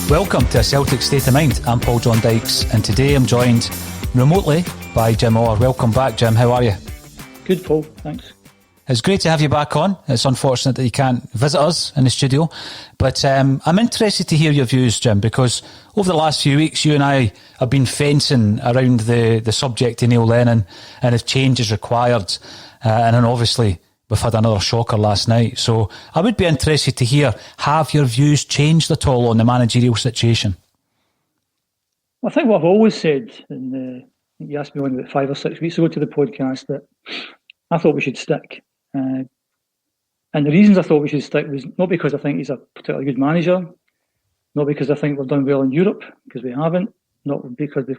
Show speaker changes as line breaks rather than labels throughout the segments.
Welcome to Celtic State of Mind. I'm John Dykes, and today I'm joined remotely by Jim Orr. Welcome back, Jim. How are you?
Good, Paul. Thanks.
It's great to have you back on. It's unfortunate that you can't visit us in the studio, but I'm interested to hear your views, Jim, because over the last few weeks, you and I have been fencing around the subject of Neil Lennon and if change is required, and then obviously we've had another shocker last night. So I would be interested to hear, have your views changed at all on the managerial situation?
Well, I think what I've always said, and you asked me on about 5 or 6 weeks ago to the podcast, that I thought we should stick. And the reasons I thought we should stick was not because I think he's a particularly good manager, not because I think we've done well in Europe, because we haven't, not because we've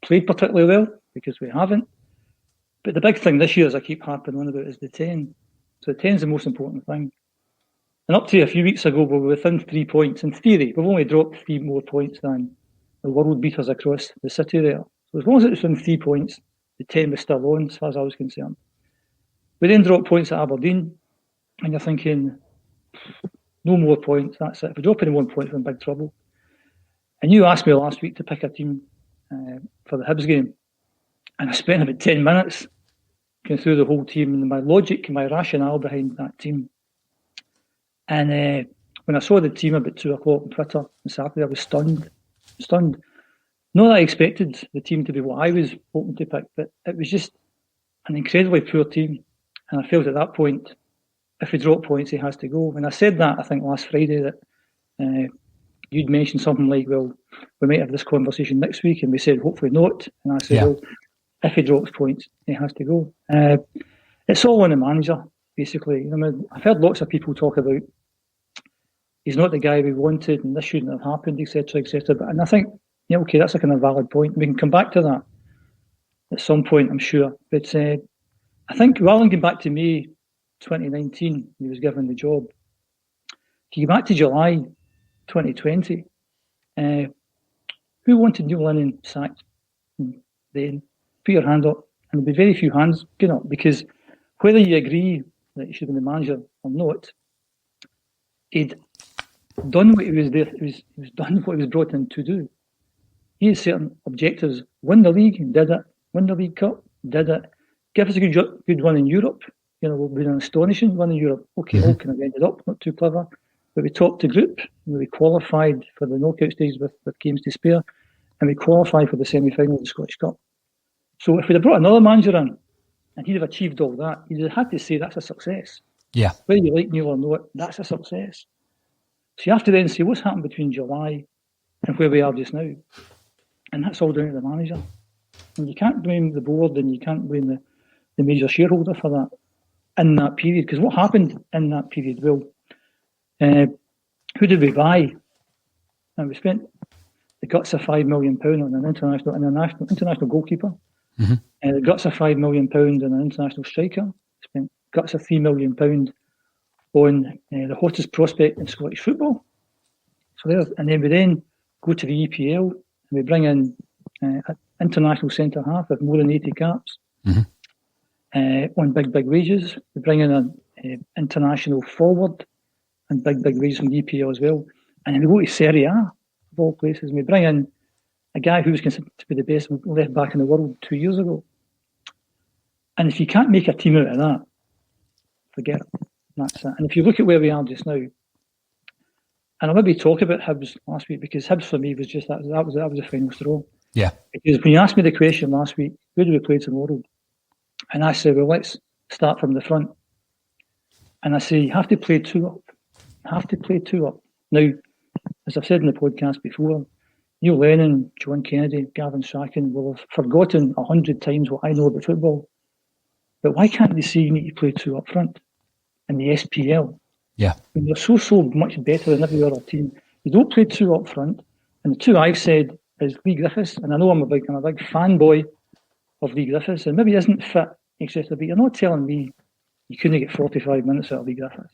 played particularly well, because we haven't. But the big thing this year, as I keep harping on about, is the 10. So the 10 is the most important thing. And up to a few weeks ago, we were within 3 points. In theory, we've only dropped 3 more points than the world beaters across the city there. So as long as it was within 3 points, the 10 was still on, as far as I was concerned. We then dropped points at Aberdeen, and you're thinking, no more points, that's it. If we drop any 1 point, we're in big trouble. And you asked me last week to pick a team for the Hibs game. And I spent about 10 minutes going through the whole team and my logic, my rationale behind that team. And when I saw the team about 2 o'clock on Twitter on Saturday, I was stunned. Not that I expected the team to be what I was hoping to pick, but it was just an incredibly poor team. And I felt at that point, if we drop points, he has to go. And I said that, I think, last Friday, that you'd mentioned something like, well, we might have this conversation next week. And we said, hopefully not. And I said, well, if he drops points, he has to go. It's all on the manager, basically. I mean, I've heard lots of people talk about he's not the guy we wanted and this shouldn't have happened, etc., etc. And I think, yeah, okay, that's a kind of valid point. We can come back to that at some point, I'm sure. But I think rather than going back to May 2019, when he was given the job, if you go back to July 2020, who wanted Neil Lennon sacked then? Put your hand up, and there'll be very few hands going up, because whether you agree that he should have been the manager or not, he'd done what he was there. He was done what he was brought in to do. He had certain objectives: win the league, did it; win the League Cup, did it; give us a good run in Europe. You know, we've been an astonishing run in Europe. Okay, all kind of ended up not too clever, but we topped the group. We qualified for the knockout stage with games to spare, and we qualified for the semi-final of the Scottish Cup. So if we'd have brought another manager in and he'd have achieved all that, he'd have had to say that's a success.
Yeah.
Whether you like Neil or not, that's a success. So you have to then say what's happened between July and where we are just now. And that's all down to the manager. And you can't blame the board and you can't blame the major shareholder for that in that period. Because what happened in that period? Well, who did we buy? And we spent the guts of £5 million on an international goalkeeper. Mm-hmm. The guts of £5 million on an international striker. Spent guts of £3 million on the hottest prospect in Scottish football. And then we then go to the EPL and we bring in an international centre half with more than 80 caps on big wages. We bring in an international forward and big wages from the EPL as well. And then we go to Serie A, of all places, and we bring in a guy who was considered to be the best left back in the world 2 years ago. And if you can't make a team out of that, forget it. That's it. And if you look at where we are just now, and I'll maybe talk about Hibs last week, because Hibs for me was just that was the final straw.
Yeah.
Because when you asked me the question last week, who do we play tomorrow? And I said, well, let's start from the front. And I say, you have to play 2 up. Now, as I've said in the podcast before, Neil Lennon, John Kennedy, Gavin Strachan will have forgotten 100 times what I know about football. But why can't they see you need to play 2 up front in the SPL?
Yeah.
When you're so much better than every other team, you don't play two up front. And the two I've said is Lee Griffiths, and I know I'm a big fanboy of Lee Griffiths, and maybe he isn't fit, etc. But you're not telling me you couldn't get 45 minutes out of Lee Griffiths.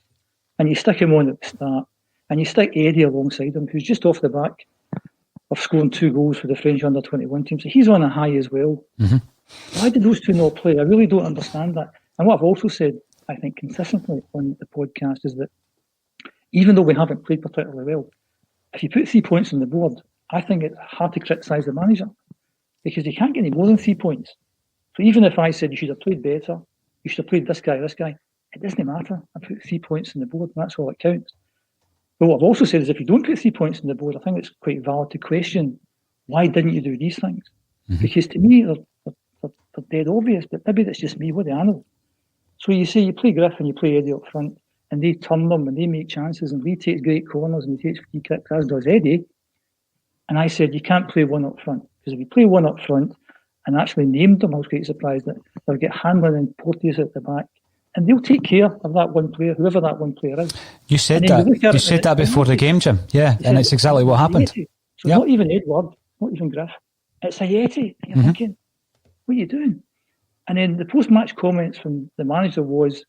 And you stick him on at the start, and you stick Eddie alongside him, who's just off the back of scoring 2 goals for the French under-21 team. So he's on a high as well.
Mm-hmm.
Why did those two not play? I really don't understand that. And what I've also said, I think, consistently on the podcast is that even though we haven't played particularly well, if you put 3 points on the board, I think it's hard to criticise the manager because you can't get any more than 3 points. So even if I said you should have played better, you should have played this guy, it doesn't matter. I put 3 points on the board, and that's all that counts. But what I've also said is if you don't put 3 points on the board, I think it's quite valid to question why didn't you do these things? Mm-hmm. Because to me, they're dead obvious, but maybe that's just me. What do I know? So you say you play Griff and you play Eddie up front, and they turn them and they make chances, and Lee takes great corners and he takes free kicks, as does Eddie. And I said you can't play one up front, because if you play one up front and actually named them, I was quite surprised that they'll get Hanlon and Porteous at the back, and they'll take care of that one player, whoever that one player is.
You said that. You said that before the game, Jim. Yeah, and it's exactly what happened.
So not even Edward, not even Griff. It's Ayeti. And you're thinking, what are you doing? And then the post-match comments from the manager was,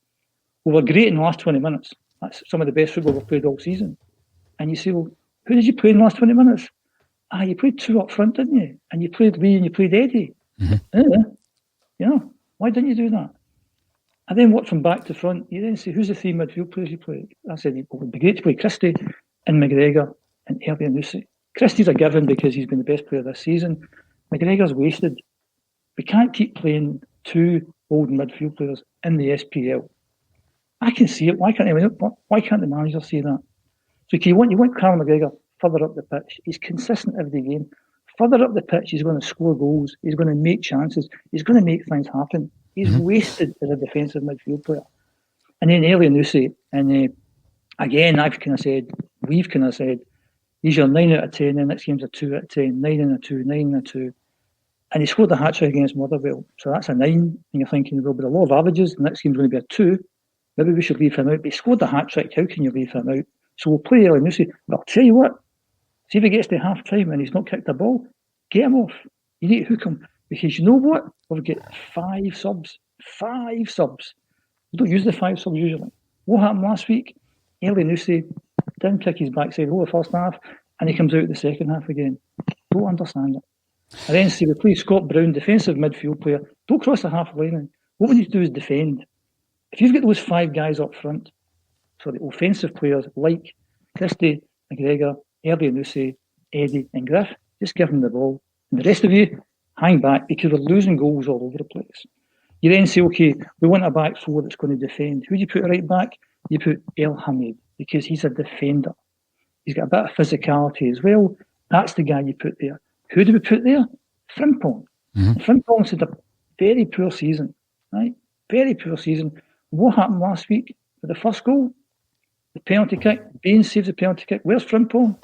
well, we're great in the last 20 minutes. That's some of the best football we've played all season. And you say, well, who did you play in the last 20 minutes? You played 2 up front, didn't you? And you played Lee and you played Eddie. Mm-hmm. Why didn't you do that? And then what from back to front? You then say, who's the 3 midfield players you play? I said, it would be great to play Christie and McGregor and Elyounoussi. Christie's a given because he's been the best player this season. McGregor's wasted. We can't keep playing 2 old midfield players in the SPL. I can see it. Why can't the manager see that? So you want Carl McGregor further up the pitch. He's consistent every game. Further up the pitch, he's going to score goals. He's going to make chances. He's going to make things happen. He's wasted as a defensive midfield player. And then Elyounoussi, and again, we've kind of said, he's your 9 out of 10, and next game's a 2 out of 10, 9 and a 2, 9 and a 2. And he scored a hat-trick against Motherwell. So that's a 9. And you're thinking, well, with a lot of averages, the next game's going to be a 2. Maybe we should leave him out. But he scored a hat-trick. How can you leave him out? So we'll play Elyounoussi. But I'll tell you what, see if he gets to half-time and he's not kicked a ball, get him off. You need to hook him. Because you know what? We'll get 5 subs. 5 subs. We don't use the 5 subs usually. What happened last week? Elyounoussi didn't kick his backside all the first half, and he comes out the second half again. Don't understand it. And then see, we play Scott Brown, defensive midfield player. Don't cross the half line. What we need to do is defend. If you've got those 5 guys up front, so the offensive players like Christie, McGregor, Elyounoussi, Eddie and Griff, just give them the ball. And the rest of you, hang back, because we're losing goals all over the place. You then say, okay, we want a back 4 that's going to defend. Who do you put right back? You put El Hamid, because he's a defender. He's got a bit of physicality as well. That's the guy you put there. Who do we put there? Frimpong. Mm-hmm. Frimpong's had a very poor season, right? Very poor season. What happened last week with the first goal? The penalty kick. Baines saves the penalty kick. Where's Frimpong?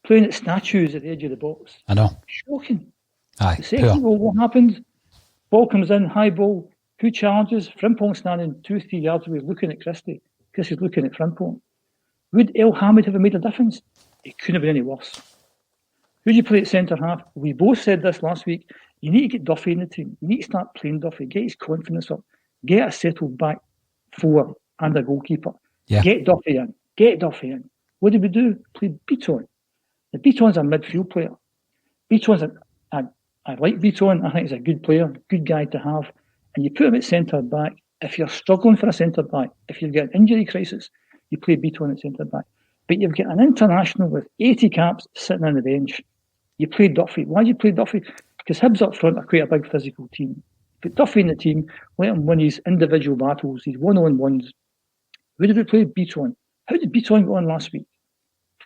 Playing at statues at the edge of the box.
I know.
Shocking.
Aye,
the second goal, what happens? Ball comes in, high ball. Who challenges? Frimpong standing 2-3 yards away looking at Christie. Christie's looking at Frimpong. Would El Hamid have made a difference? It couldn't have been any worse. Who do you play at centre half? We both said this last week. You need to get Duffy in the team. You need to start playing Duffy. Get his confidence up. Get a settled back 4 and a goalkeeper. Yeah. Get Duffy in. Get Duffy in. What did we do? Play Beaton. The Beaton's a midfield player. I like Beaton. I think he's a good player, good guy to have. And you put him at centre back. If you're struggling for a centre back, if you've got an injury crisis, you play Beaton at centre back. But you've got an international with 80 caps sitting on the bench. You play Duffy. Why do you play Duffy? Because Hibs up front are quite a big physical team. Put Duffy in the team, let him win his individual battles, his one-on-ones. Who did we play? Beaton. How did Beaton go on last week?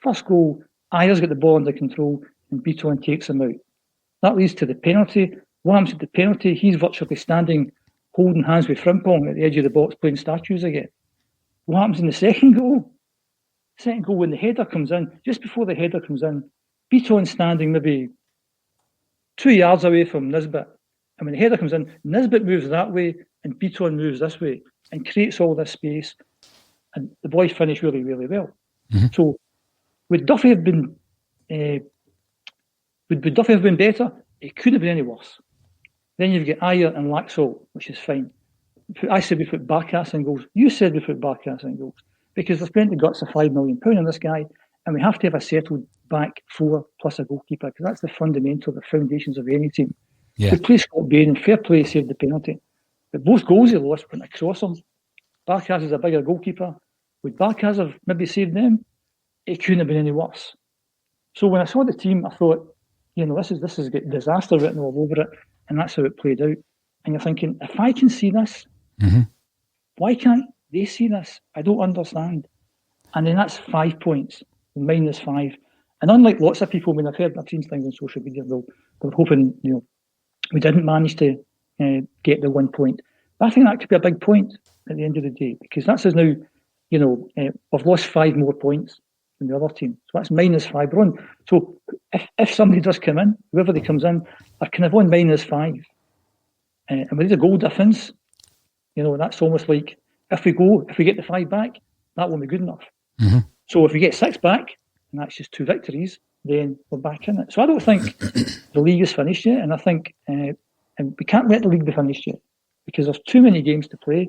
First goal, Ayers got the ball under control and Beaton takes him out. That leads to the penalty. What happens at the penalty? He's virtually standing, holding hands with Frimpong at the edge of the box, playing statues again. What happens in the second goal? Second goal, when the header comes in, just before the header comes in, Beaton standing maybe 2 yards away from Nisbet. And when the header comes in, Nisbet moves that way and Beaton moves this way and creates all this space. and the boys finished really, really well. So would Duffy have been would Duffy have been better? It couldn't have been any worse. Then you've got Ayer and Laxalt, which is fine. I said we put Barkas in goals. You said we put Barkas in goals because they've spent the guts of £5 million on this guy, and we have to have a settled back four plus a goalkeeper because that's the fundamental, the foundations of any team.
Yeah.
We play Scott Bain and fair play saved the penalty. But both goals he lost went across him. Barkas is a bigger goalkeeper. Would Barkas have maybe saved them? It couldn't have been any worse. So when I saw the team, I thought, this has got disaster written all over it, and that's how it played out. And you're thinking, if I can see this, why can't they see this? I don't understand. And then that's 5 points, -5. And unlike lots of people, I've seen things on social media, they're hoping, we didn't manage to get the 1 point. But I think that could be a big point at the end of the day, because that's us now, we've lost 5 more points than the other team. So that's -5 run. So if somebody does come in, whoever they comes in, they're kind of on -5. And with the goal difference, that's almost like if we get the 5 back, that won't be good enough. So if we get 6 back, and that's just 2 victories, then we're back in it. So I don't think the league is finished yet, and I think and we can't let the league be finished yet because there's too many games to play.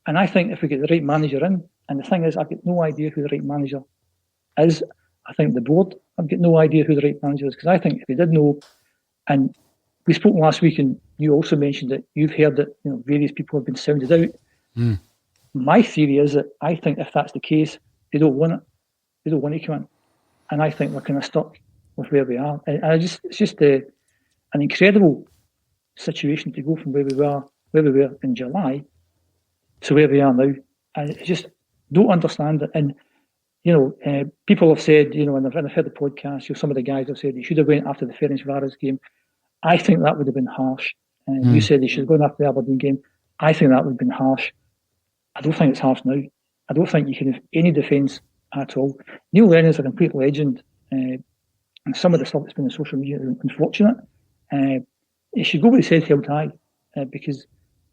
And I think if we get the right manager in, and the thing is, I've got no idea who the right manager is. I think the board, I've got no idea who the right manager is, because I think if they did know, and we spoke last week, and you also mentioned that you've heard that various people have been sounded out. My theory is that I think if that's the case, they don't want it. They don't want to come in, and I think we're kind of stuck with where we are. And it's just an incredible situation to go from where we were in July to where we are now. I just don't understand it. And people have said, and I've heard the podcast, some of the guys have said he should have went after the Ferencváros game. I think that would have been harsh. You said he should have gone after the Aberdeen game. I think that would have been harsh. I don't think it's harsh now. I don't think you can have any defence at all. Neil Lennon's a complete legend, and some of the stuff that's been on social media is unfortunate. He should go with his head held high, because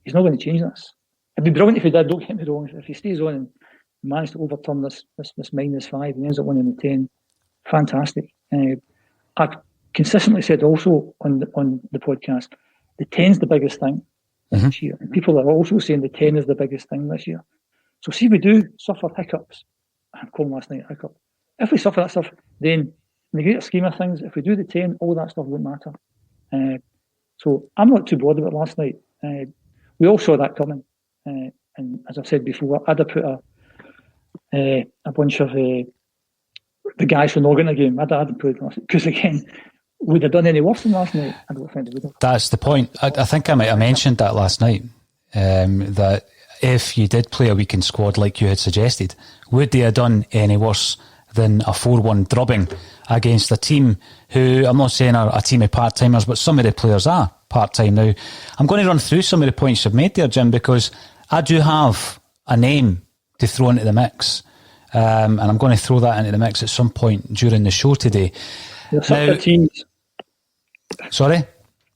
he's not going to change this. It'd be brilliant if he did, don't get me wrong. If he stays on and manages to overturn this -5 and ends up winning the 10, fantastic. I've consistently said also on the podcast, the 10's the biggest thing this year. And people are also saying the 10 is the biggest thing this year. So see if we do suffer hiccups. I'm calling last night a hiccup. If we suffer that stuff, then in the greater scheme of things, if we do the 10, all that stuff won't matter. So I'm not too bothered about last night. We all saw that coming. And as I've said before, I'd have put a bunch of the guys from Noggin again. I'd have put it last night, because again, would have done any worse than last night? I don't think they would have.
That's the point. I think I might have mentioned that last night, that if you did play a weekend squad like you had suggested, would they have done any worse than a 4-1 drubbing against a team who, I'm not saying are a team of part-timers, but some of the players are part-time now. I'm going to run through some of the points you've made there, Jim, because I do have a name to throw into the mix, and I'm going to throw that into the mix at some point during the show today.
You're such a tease.
Sorry?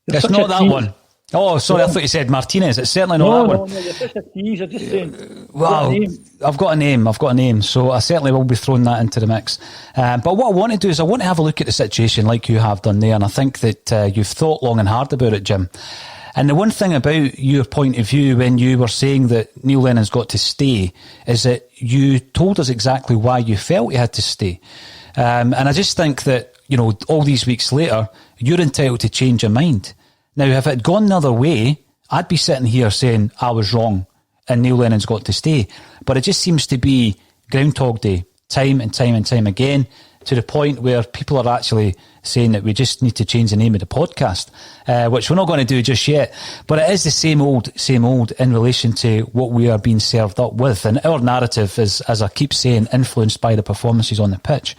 It's not that one. Oh, sorry, I thought you said Martinez. It's certainly not that one.
No, you're just a tease. You're just saying.
Well, I've got a name, so I certainly will be throwing that into the mix. But what I want to do is I want to have a look at the situation like you have done there, and I think that you've thought long and hard about it, Jim. And the one thing about your point of view when you were saying that Neil Lennon's got to stay is that you told us exactly why you felt he had to stay. And I just think that, all these weeks later, you're entitled to change your mind. Now, if it had gone the other way, I'd be sitting here saying I was wrong and Neil Lennon's got to stay. But it just seems to be Groundhog Day, time and time and time again, to the point where people are actually saying that we just need to change the name of the podcast, which we're not going to do just yet. But it is the same old in relation to what we are being served up with. And our narrative is, as I keep saying, influenced by the performances on the pitch.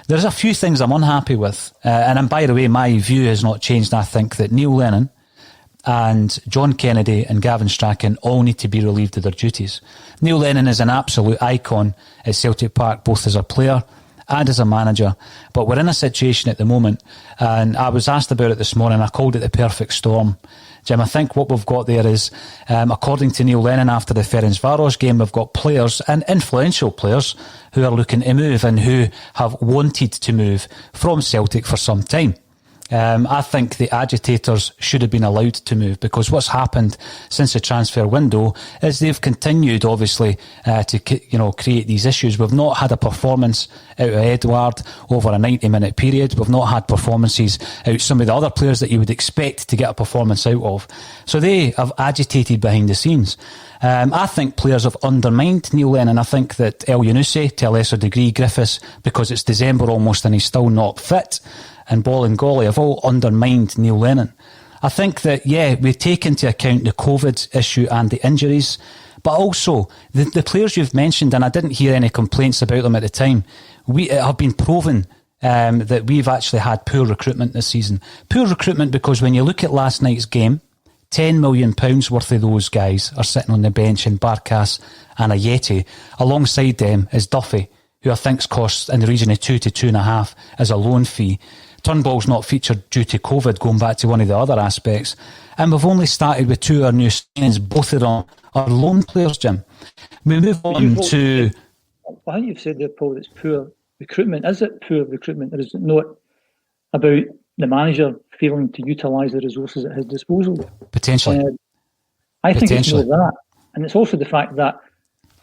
There's a few things I'm unhappy with. And by the way, my view has not changed. I think that Neil Lennon and John Kennedy and Gavin Strachan all need to be relieved of their duties. Neil Lennon is an absolute icon at Celtic Park, both as a player and as a manager. But we're in a situation at the moment, and I was asked about it this morning. I called it the perfect storm. Jim. I think what we've got there is, according to Neil Lennon after the Ferencváros game, we've got players, and influential players, who are looking to move and who have wanted to move from Celtic for some time. I think the agitators should have been allowed to move, because what's happened since the transfer window is they've continued, obviously, to create these issues. We've not had a performance out of Edouard over a 90-minute period. We've not had performances out of some of the other players that you would expect to get a performance out of. So they have agitated behind the scenes. I think players have undermined Neil Lennon. I think that El Yunusi, to a lesser degree, Griffiths, because it's December almost and he's still not fit, and Ball and Golly have all undermined Neil Lennon. I think that, we take into account the COVID issue and the injuries, but also the players you've mentioned, and I didn't hear any complaints about them at the time, it have been proven that we've actually had poor recruitment this season. Poor recruitment because when you look at last night's game, £10 million worth of those guys are sitting on the bench in Barkas and Ayeti. Alongside them is Duffy, who I think's cost in the region of 2 to 2.5 as a loan fee. Turnbull's not featured due to COVID, going back to one of the other aspects. And we've only started with 2 of our new signings. Both of them are loan players, Jim. We move on to...
I think you've said there, Paul, that it's poor recruitment. Is it poor recruitment, or is it not about the manager failing to utilise the resources at his disposal?
Potentially.
I think it's more that. And it's also the fact that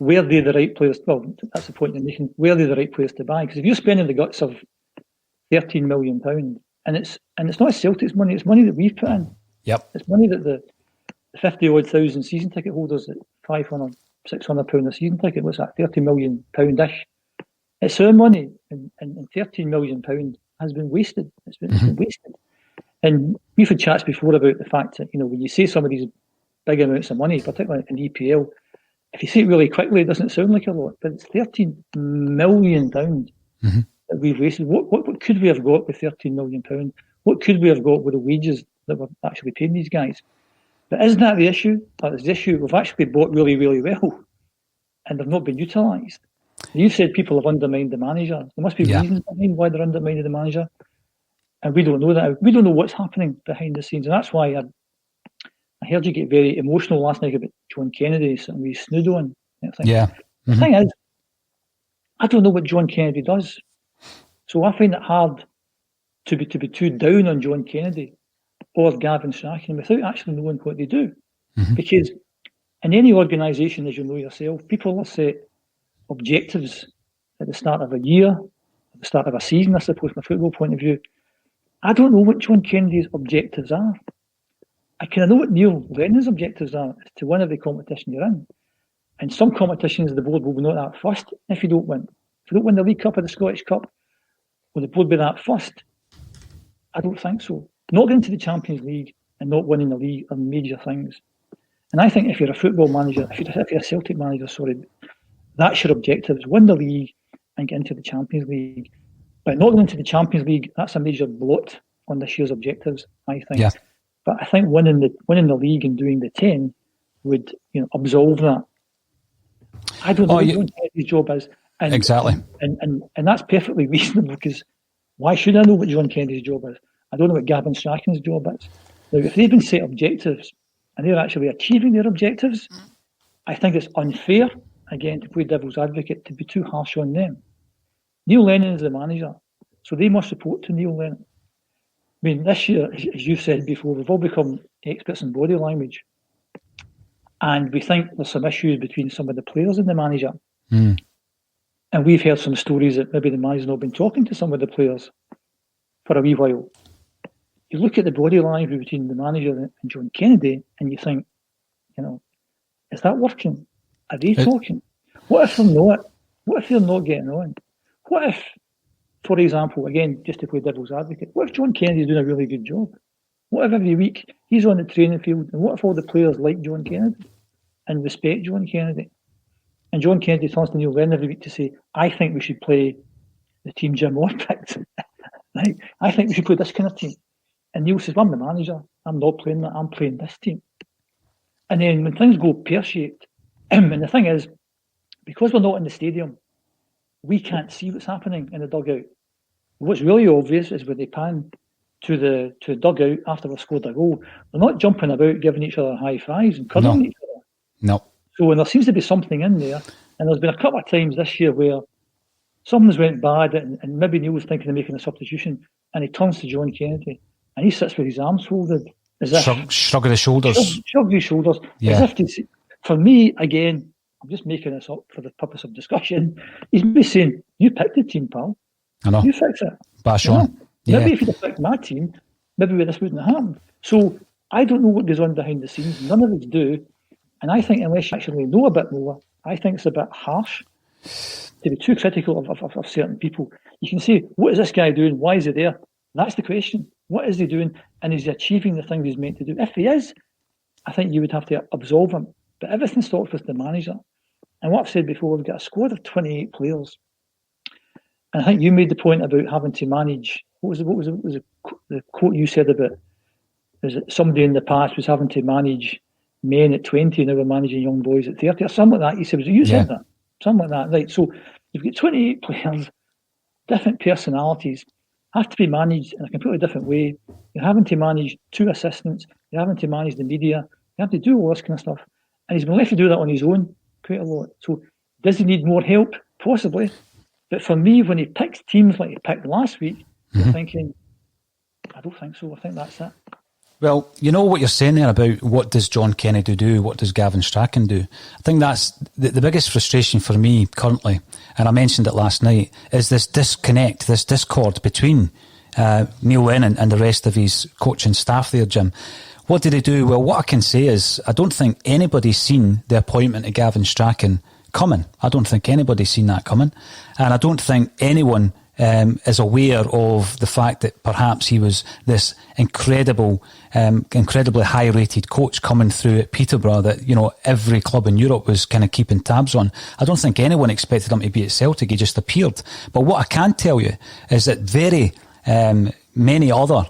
were they the right players... Well, that's the point you're making. Were they the right players to buy? Because if you're spending the guts of £13 million, and it's not Celtic's money, it's money that we've put in.
Yep.
It's money that the 50-odd thousand season ticket holders at £500, £600 a season ticket, what's that, £30 million-ish? It's our money, and £13 million has been wasted. It's been wasted. And we've had chats before about the fact that, when you say some of these big amounts of money, particularly in EPL, if you say it really quickly, it doesn't sound like a lot, but it's £13 million that we've wasted. What could we have got with £13 million? What could we have got with the wages that we're actually paying these guys? But isn't that the issue? That's the issue. We've actually bought really, really well, and they've not been utilised. You said people have undermined the manager. There must be reasons behind why they're undermining the manager, and we don't know that. We don't know what's happening behind the scenes, and that's why I heard you get very emotional last night about John Kennedy sitting with Snood on. The thing is, I don't know what John Kennedy does. So I find it hard to be too down on John Kennedy or Gavin Strachan without actually knowing what they do. Because in any organisation, as you know yourself, people will set objectives at the start of a year, at the start of a season, I suppose, from a football point of view. I don't know what John Kennedy's objectives are. I kind of know what Neil Lennon's objectives are, to win every competition you're in. And some competitions, the board will be not that fussed if you don't win. If you don't win the League Cup or the Scottish Cup, will the board be that fussed? I don't think so. Not getting to the Champions League and not winning the league are major things. And I think if you're a football manager, if you're a Celtic manager, that's your objectives. Win the league and get into the Champions League. But not getting into the Champions League, that's a major blot on this year's objectives, I think. Yeah. But I think winning the league and doing the 10 would absolve that. I don't know what John Kennedy's job is. And,
exactly.
And that's perfectly reasonable, because why should I know what John Kennedy's job is? I don't know what Gavin Strachan's job is. Now, if they've been set objectives and they're actually achieving their objectives, I think it's unfair, again, to play devil's advocate, to be too harsh on them. Neil Lennon is the manager, so they must report to Neil Lennon. I mean, this year, as you've said before, we've all become experts in body language. And we think there's some issues between some of the players and the manager. And we've heard some stories that maybe the manager's not been talking to some of the players for a wee while. You look at the body language between the manager and John Kennedy, and you think, is that working? Are they talking? What if they're not? What if they're not getting on? What if, for example, again, just to play devil's advocate, what if John Kennedy's doing a really good job? What if every week he's on the training field, and what if all the players like John Kennedy and respect John Kennedy? And John Kennedy turns to Neil Lennon every week to say, I think we should play the team Jim Orr picked. Right? I think we should play this kind of team. And Neil says, well, I'm the manager. I'm not playing that. I'm playing this team. And then when things go pear-shaped, and the thing is, because we're not in the stadium, we can't see what's happening in the dugout. What's really obvious is when they pan to the dugout after they've scored a goal. They're not jumping about giving each other high fives and cuddling each other.
No.
So when there seems to be something in there, and there's been a couple of times this year where something's went bad and maybe Neil's thinking of making a substitution and he turns to John Kennedy and he sits with his arms folded as if...
Shrug of the shoulders.
Shrug his shoulders.
Yeah.
As if to see, for me, again, I'm just making this up for the purpose of discussion, he's maybe saying, you picked the team, pal.
I know.
You fix it.
Bash on.
Yeah. Maybe if you'd have picked my team, maybe this wouldn't have happened. So I don't know what goes on behind the scenes. None of us do. And I think unless you actually know a bit more, I think it's a bit harsh to be too critical of certain people. You can say, what is this guy doing? Why is he there? That's the question. What is he doing? And is he achieving the things he's meant to do? If he is, I think you would have to absolve him. But everything starts with the manager. And what I've said before, we've got a squad of 28 players. And I think you made the point about having to manage, what was the quote you said about, is it somebody in the past was having to manage men at 20 and now we're managing young boys at 30 or something like that. You said, was it you said that? Something like that. Right. So you've got 28 players, different personalities, have to be managed in a completely different way. You're having to manage 2 assistants, you're having to manage the media, you have to do all this kind of stuff. And he's been left to do that on his own quite a lot. So does he need more help? Possibly. But for me, when he picks teams like he picked last week, I'm thinking, I don't think so. I think that's it.
Well, you know what you're saying there about what does John Kennedy do, what does Gavin Strachan do? I think that's the biggest frustration for me currently, and I mentioned it last night, is this disconnect, this discord between Neil Lennon and the rest of his coaching staff there, Jim. What did he do? Well, what I can say is I don't think anybody's seen the appointment of Gavin Strachan coming. I don't think anybody's seen that coming. And I don't think anyone is aware of the fact that perhaps he was this incredibly high-rated coach coming through at Peterborough that, you know, every club in Europe was kind of keeping tabs on. I don't think anyone expected him to be at Celtic. He just appeared. But what I can tell you is that very many other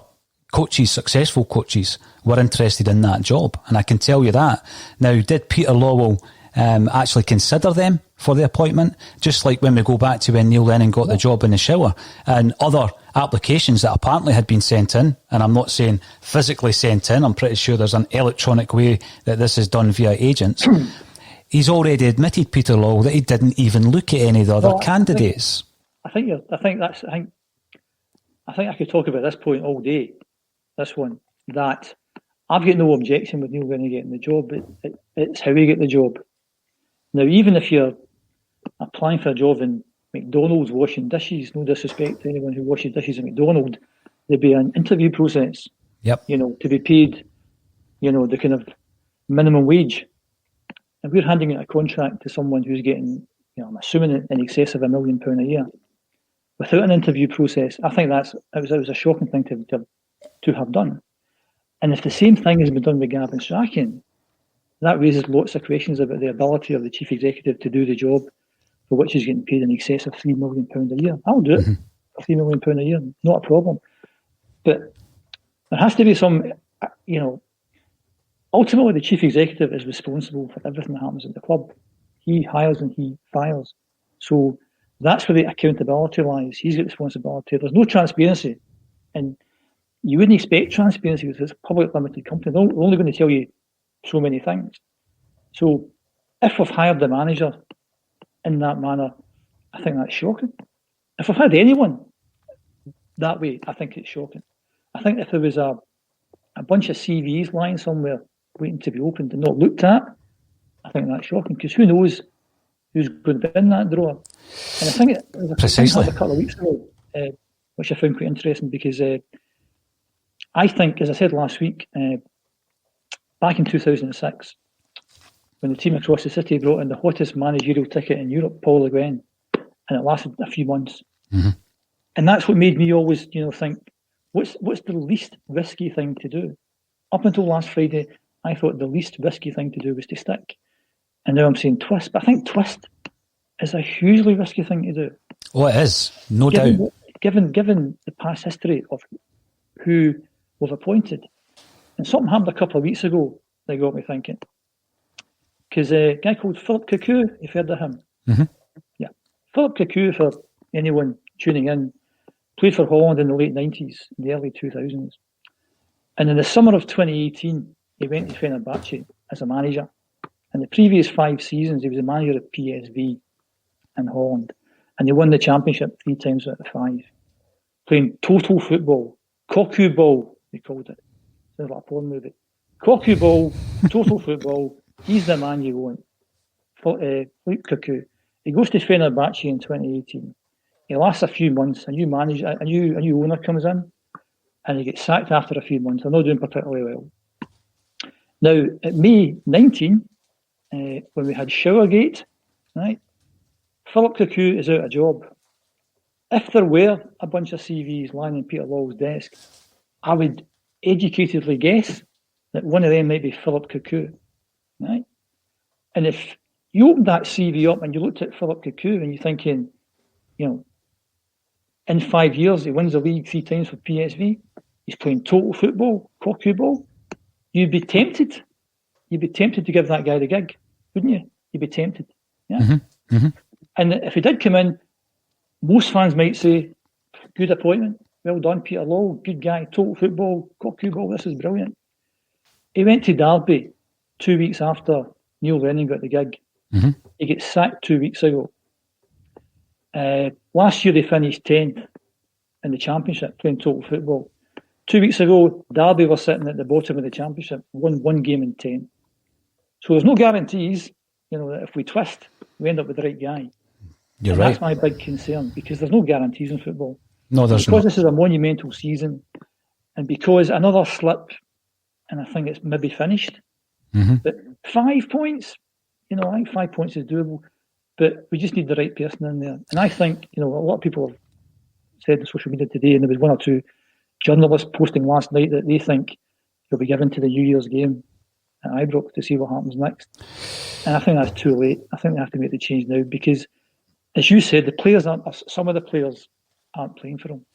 coaches, successful coaches, were interested in that job. And I can tell you that. Now, did Peter Lawwell actually consider them for the appointment? Just like when we go back to when Neil Lennon got the job in the Shower and other applications that apparently had been sent in, and I'm not saying physically sent in, I'm pretty sure there's an electronic way that this is done via agents. He's already admitted, Peter Lawwell, that he didn't even look at any of the other candidates.
I think I could talk about this point all day, this one, that I've got no objection with Neil Lennon getting the job, but it's how we get the job. Now, even if you're applying for a job in McDonald's washing dishes, no disrespect to anyone who washes dishes at McDonald's, there'd be an interview process, you know, to be paid, you know, the kind of minimum wage. And we're handing out a contract to someone who's getting, you know, I'm assuming in excess of £1 million a year, without an interview process. I think it was a shocking thing to have done. And if the same thing has been done with Gavin Strachan, that raises lots of questions about the ability of the chief executive to do the job for which he's getting paid in excess of £3 million a year. I'll do it for £3 million a year, not a problem. But there has to be some, you know, ultimately the chief executive is responsible for everything that happens at the club. He hires and he fires. So that's where the accountability lies. He's got responsibility. There's no transparency. And you wouldn't expect transparency because it's a public limited company. They're only going to tell you so many things. So if we've hired the manager in that manner, I think that's shocking. If we've had anyone that way, I think it's shocking. I think if there was a bunch of CVs lying somewhere waiting to be opened and not looked at, I think that's shocking because who knows who's going to be in that drawer. And I think there was a couple of weeks ago, which I found quite interesting because I think, as I said last week, back in 2006, when the team across the city brought in the hottest managerial ticket in Europe, Paul Le Guen, and it lasted a few months. And that's what made me always, you know, think, what's the least risky thing to do? Up until last Friday, I thought the least risky thing to do was to stick. And now I'm saying twist, but I think twist is a hugely risky thing to do.
Oh, it is, no doubt.
Given the past history of who we've appointed. And something happened a couple of weeks ago that got me thinking. Because a guy called Philip Cuckoo, you've heard of him? Yeah. Philip Cuckoo, for anyone tuning in, played for Holland in the late 90s, the early 2000s. And in the summer of 2018, he went to Fenerbahce as a manager. In the previous 5 seasons, he was a manager of PSV in Holland. And they won the championship 3 times out of 5. Playing total football. Cocu ball, they called it. Sounds like a porn movie. Cocu ball, total football. He's the man you want. Luke Cocu. He goes to Fenerbahce in 2018. He lasts a few months. A new owner comes in, and he gets sacked after a few months. They're not doing particularly well. Now, at May 19, when we had Showergate, right, Philip Cocu is out of job. If there were a bunch of CVs lying on Peter Lawwell's desk, I would educatedly guess that one of them might be Philip Cocu, right? And if you opened that CV up and you looked at Philip Cocu and you're thinking, in 5 years he wins the league 3 times for PSV, he's playing total football, Cocu ball, you'd be tempted. You'd be tempted to give that guy the gig, wouldn't you? You'd be tempted. Yeah.
Mm-hmm. Mm-hmm.
And if he did come in, most fans might say, good appointment, well done, Peter Lawwell, good guy, total football, Cocu ball, this is brilliant. He went to Derby 2 weeks after Neil Lennon got the gig.
Mm-hmm.
He gets sacked 2 weeks ago. Last year they finished 10th in the championship, playing total football. 2 weeks ago, Derby were sitting at the bottom of the championship, won 1 game in 10. So there's no guarantees, that if we twist, we end up with the right guy.
You're right.
That's my big concern, because there's no guarantees in football.
No, there's
because
not.
This is a monumental season, and because another slip, and I think it's maybe finished.
Mm-hmm.
But 5 points, I think 5 points is doable, but we just need the right person in there. And I think, a lot of people have said on social media today, and there was 1 or 2 journalists posting last night that they think he'll be given to the New Year's game at Ibrox to see what happens next. And I think that's too late. I think they have to make the change now because, as you said, some of the players aren't playing for him.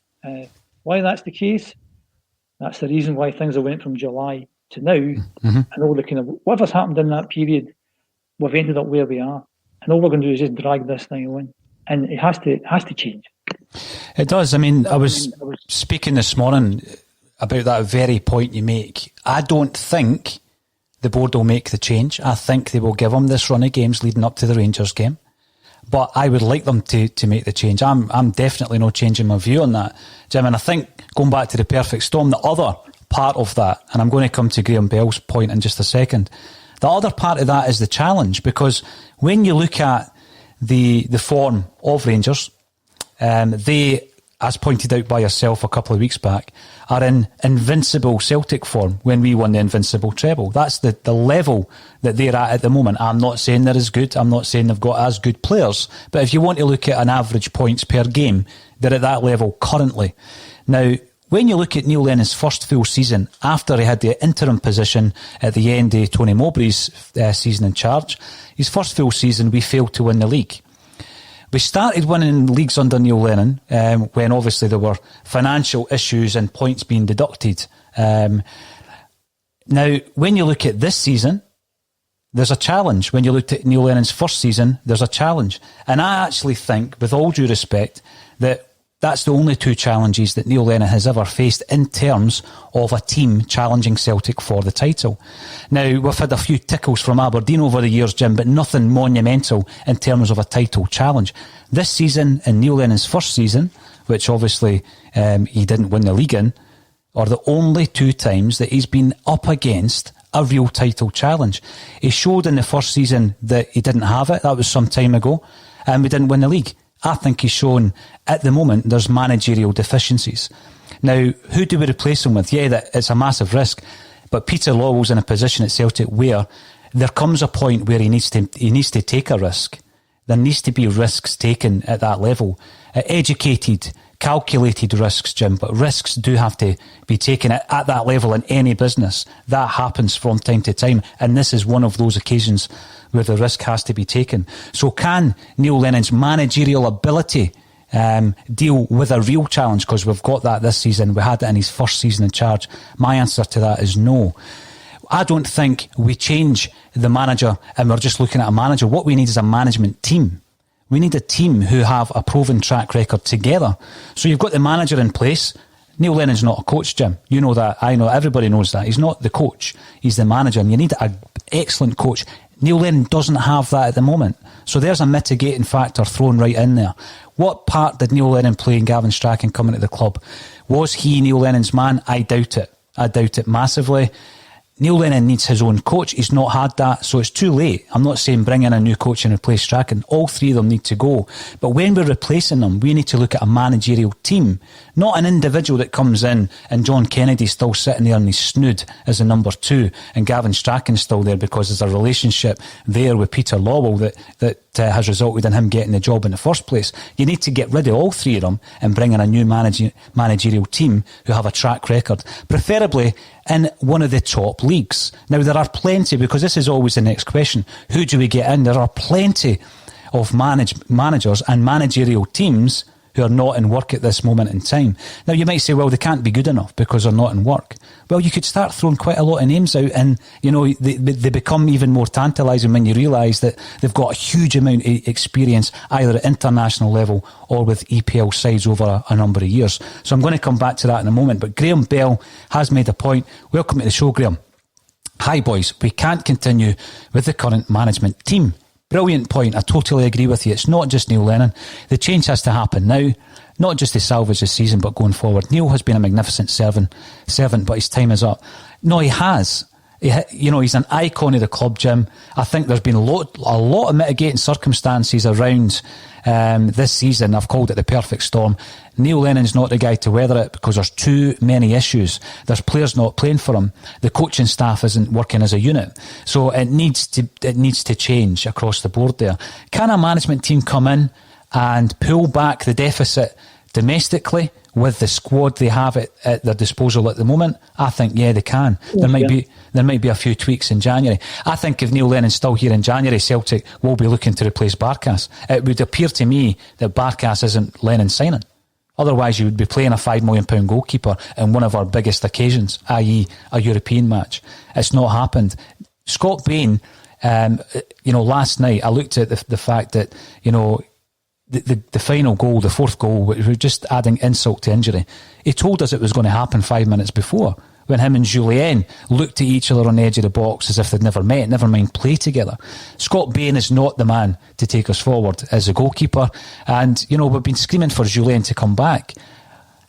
Why that's the case? That's the reason why things have went from July to now. Mm-hmm. And all the kind of whatever's happened in that period, we've ended up where we are. And all we're going to do is just drag this thing on. And it has to change.
It does. I mean, I was speaking this morning about that very point you make. I don't think the board will make the change. I think they will give him this run of games leading up to the Rangers game. But I would like them to make the change. I'm definitely not changing my view on that, Jim. And I think, going back to the perfect storm, the other part of that, and I'm going to come to Graham Bell's point in just a second, the other part of that is the challenge, because when you look at the form of Rangers, they, as pointed out by yourself a couple of weeks back, are in invincible Celtic form when we won the invincible treble. That's the level that they're at the moment. I'm not saying they're as good. I'm not saying they've got as good players. But if you want to look at an average points per game, they're at that level currently. Now, when you look at Neil Lennon's first full season, after he had the interim position at the end of Tony Mowbray's season in charge, his first full season, we failed to win the league. We started winning leagues under Neil Lennon when obviously there were financial issues and points being deducted. Now, when you look at this season, there's a challenge. When you looked at Neil Lennon's first season, there's a challenge. And I actually think, with all due respect, that that's the only 2 challenges that Neil Lennon has ever faced in terms of a team challenging Celtic for the title. Now, we've had a few tickles from Aberdeen over the years, Jim, but nothing monumental in terms of a title challenge. This season, in Neil Lennon's first season, which obviously he didn't win the league in, are the only 2 times that he's been up against a real title challenge. He showed in the first season that he didn't have it. That was some time ago. And we didn't win the league. I think he's shown at the moment there's managerial deficiencies. Now, who do we replace him with? Yeah, that it's a massive risk, but Peter Lawwell's in a position at Celtic where there comes a point where he needs to take a risk. There needs to be risks taken at that level. Educated, calculated risks, Jim, but risks do have to be taken at that level in any business. That happens from time to time, and this is one of those occasions where the risk has to be taken. So can Neil Lennon's managerial ability deal with a real challenge? Because we've got that this season. We had it in his first season in charge. My answer to that is no. I don't think we change the manager and we're just looking at a manager. What we need is a management team. We need a team who have a proven track record together. So you've got the manager in place. Neil Lennon's not a coach, Jim. You know that. I know. Everybody knows that. He's not the coach. He's the manager. And you need an excellent coach. Neil Lennon doesn't have that at the moment. So there's a mitigating factor thrown right in there. What part did Neil Lennon play in Gavin Strachan coming to the club? Was he Neil Lennon's man? I doubt it. I doubt it massively. Neil Lennon needs his own coach. He's not had that, so it's too late. I'm not saying bring in a new coach and replace Strachan. All three of them need to go. But when we're replacing them, we need to look at a managerial team, not an individual that comes in and John Kennedy's still sitting there and he's snood as a number 2 and Gavin Strachan's still there because there's a relationship there with Peter Lawwell that has resulted in him getting the job in the first place. You need to get rid of all three of them and bring in a new managerial team who have a track record, preferably in one of the top leagues. Now, there are plenty, because this is always the next question, who do we get in? There are plenty of managers and managerial teams who are not in work at this moment in time. Now, you might say, well, they can't be good enough because they're not in work. Well, you could start throwing quite a lot of names out and, you know, they become even more tantalising when you realise that they've got a huge amount of experience either at international level or with EPL sides over a number of years. So I'm going to come back to that in a moment. But Graham Bell has made a point. Welcome to the show, Graham. Hi, boys. We can't continue with the current management team. Brilliant point. I totally agree with you. It's not just Neil Lennon. The change has to happen now, not just to salvage this season, but going forward. Neil has been a magnificent servant, but his time is up. No, he has. He's an icon of the club, Jim. I think there's been a lot of mitigating circumstances around this season. I've called it the perfect storm. Neil Lennon's not the guy to weather it because there's too many issues. There's players not playing for him. The coaching staff isn't working as a unit. So it needs to change across the board there. Can a management team come in and pull back the deficit domestically with the squad they have at their disposal at the moment? I think, yeah, they can. There might be a few tweaks in January. I think if Neil Lennon's still here in January, Celtic will be looking to replace Barkas. It would appear to me that Barkas isn't Lennon signing. Otherwise, you would be playing a £5 million goalkeeper in one of our biggest occasions, i.e. a European match. It's not happened. Scott Bain, last night I looked at the fact that, the final goal, the fourth goal, which was just adding insult to injury. He told us it was going to happen 5 minutes before, when him and Julien looked at each other on the edge of the box as if they'd never met, never mind play together. Scott Bain is not the man to take us forward as a goalkeeper. And, we've been screaming for Julien to come back.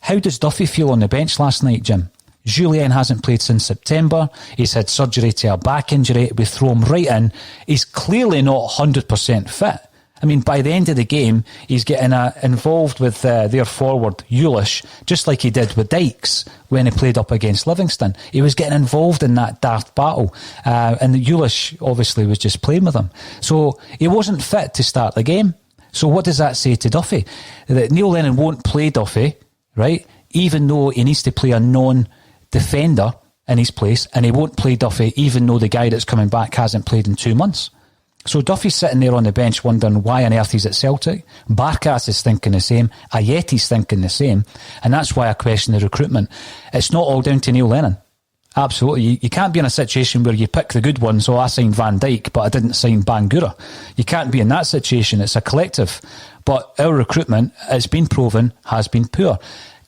How does Duffy feel on the bench last night, Jim? Julien hasn't played since September. He's had surgery to a back injury. We throw him right in. He's clearly not 100% fit. I mean, by the end of the game, he's getting involved with their forward, Ulish, just like he did with Dykes when he played up against Livingston. He was getting involved in that daft battle. And Ulish obviously was just playing with him. So he wasn't fit to start the game. So what does that say to Duffy? That Neil Lennon won't play Duffy, right? Even though he needs to play a non-defender in his place. And he won't play Duffy even though the guy that's coming back hasn't played in 2 months. So Duffy's sitting there on the bench wondering why on earth he's at Celtic. Barkas is thinking the same. Ayeti's thinking the same. And that's why I question the recruitment. It's not all down to Neil Lennon. Absolutely. You can't be in a situation where you pick the good ones. So I signed Van Dijk, but I didn't sign Bangura. You can't be in that situation. It's a collective. But our recruitment, it's been proven, has been poor.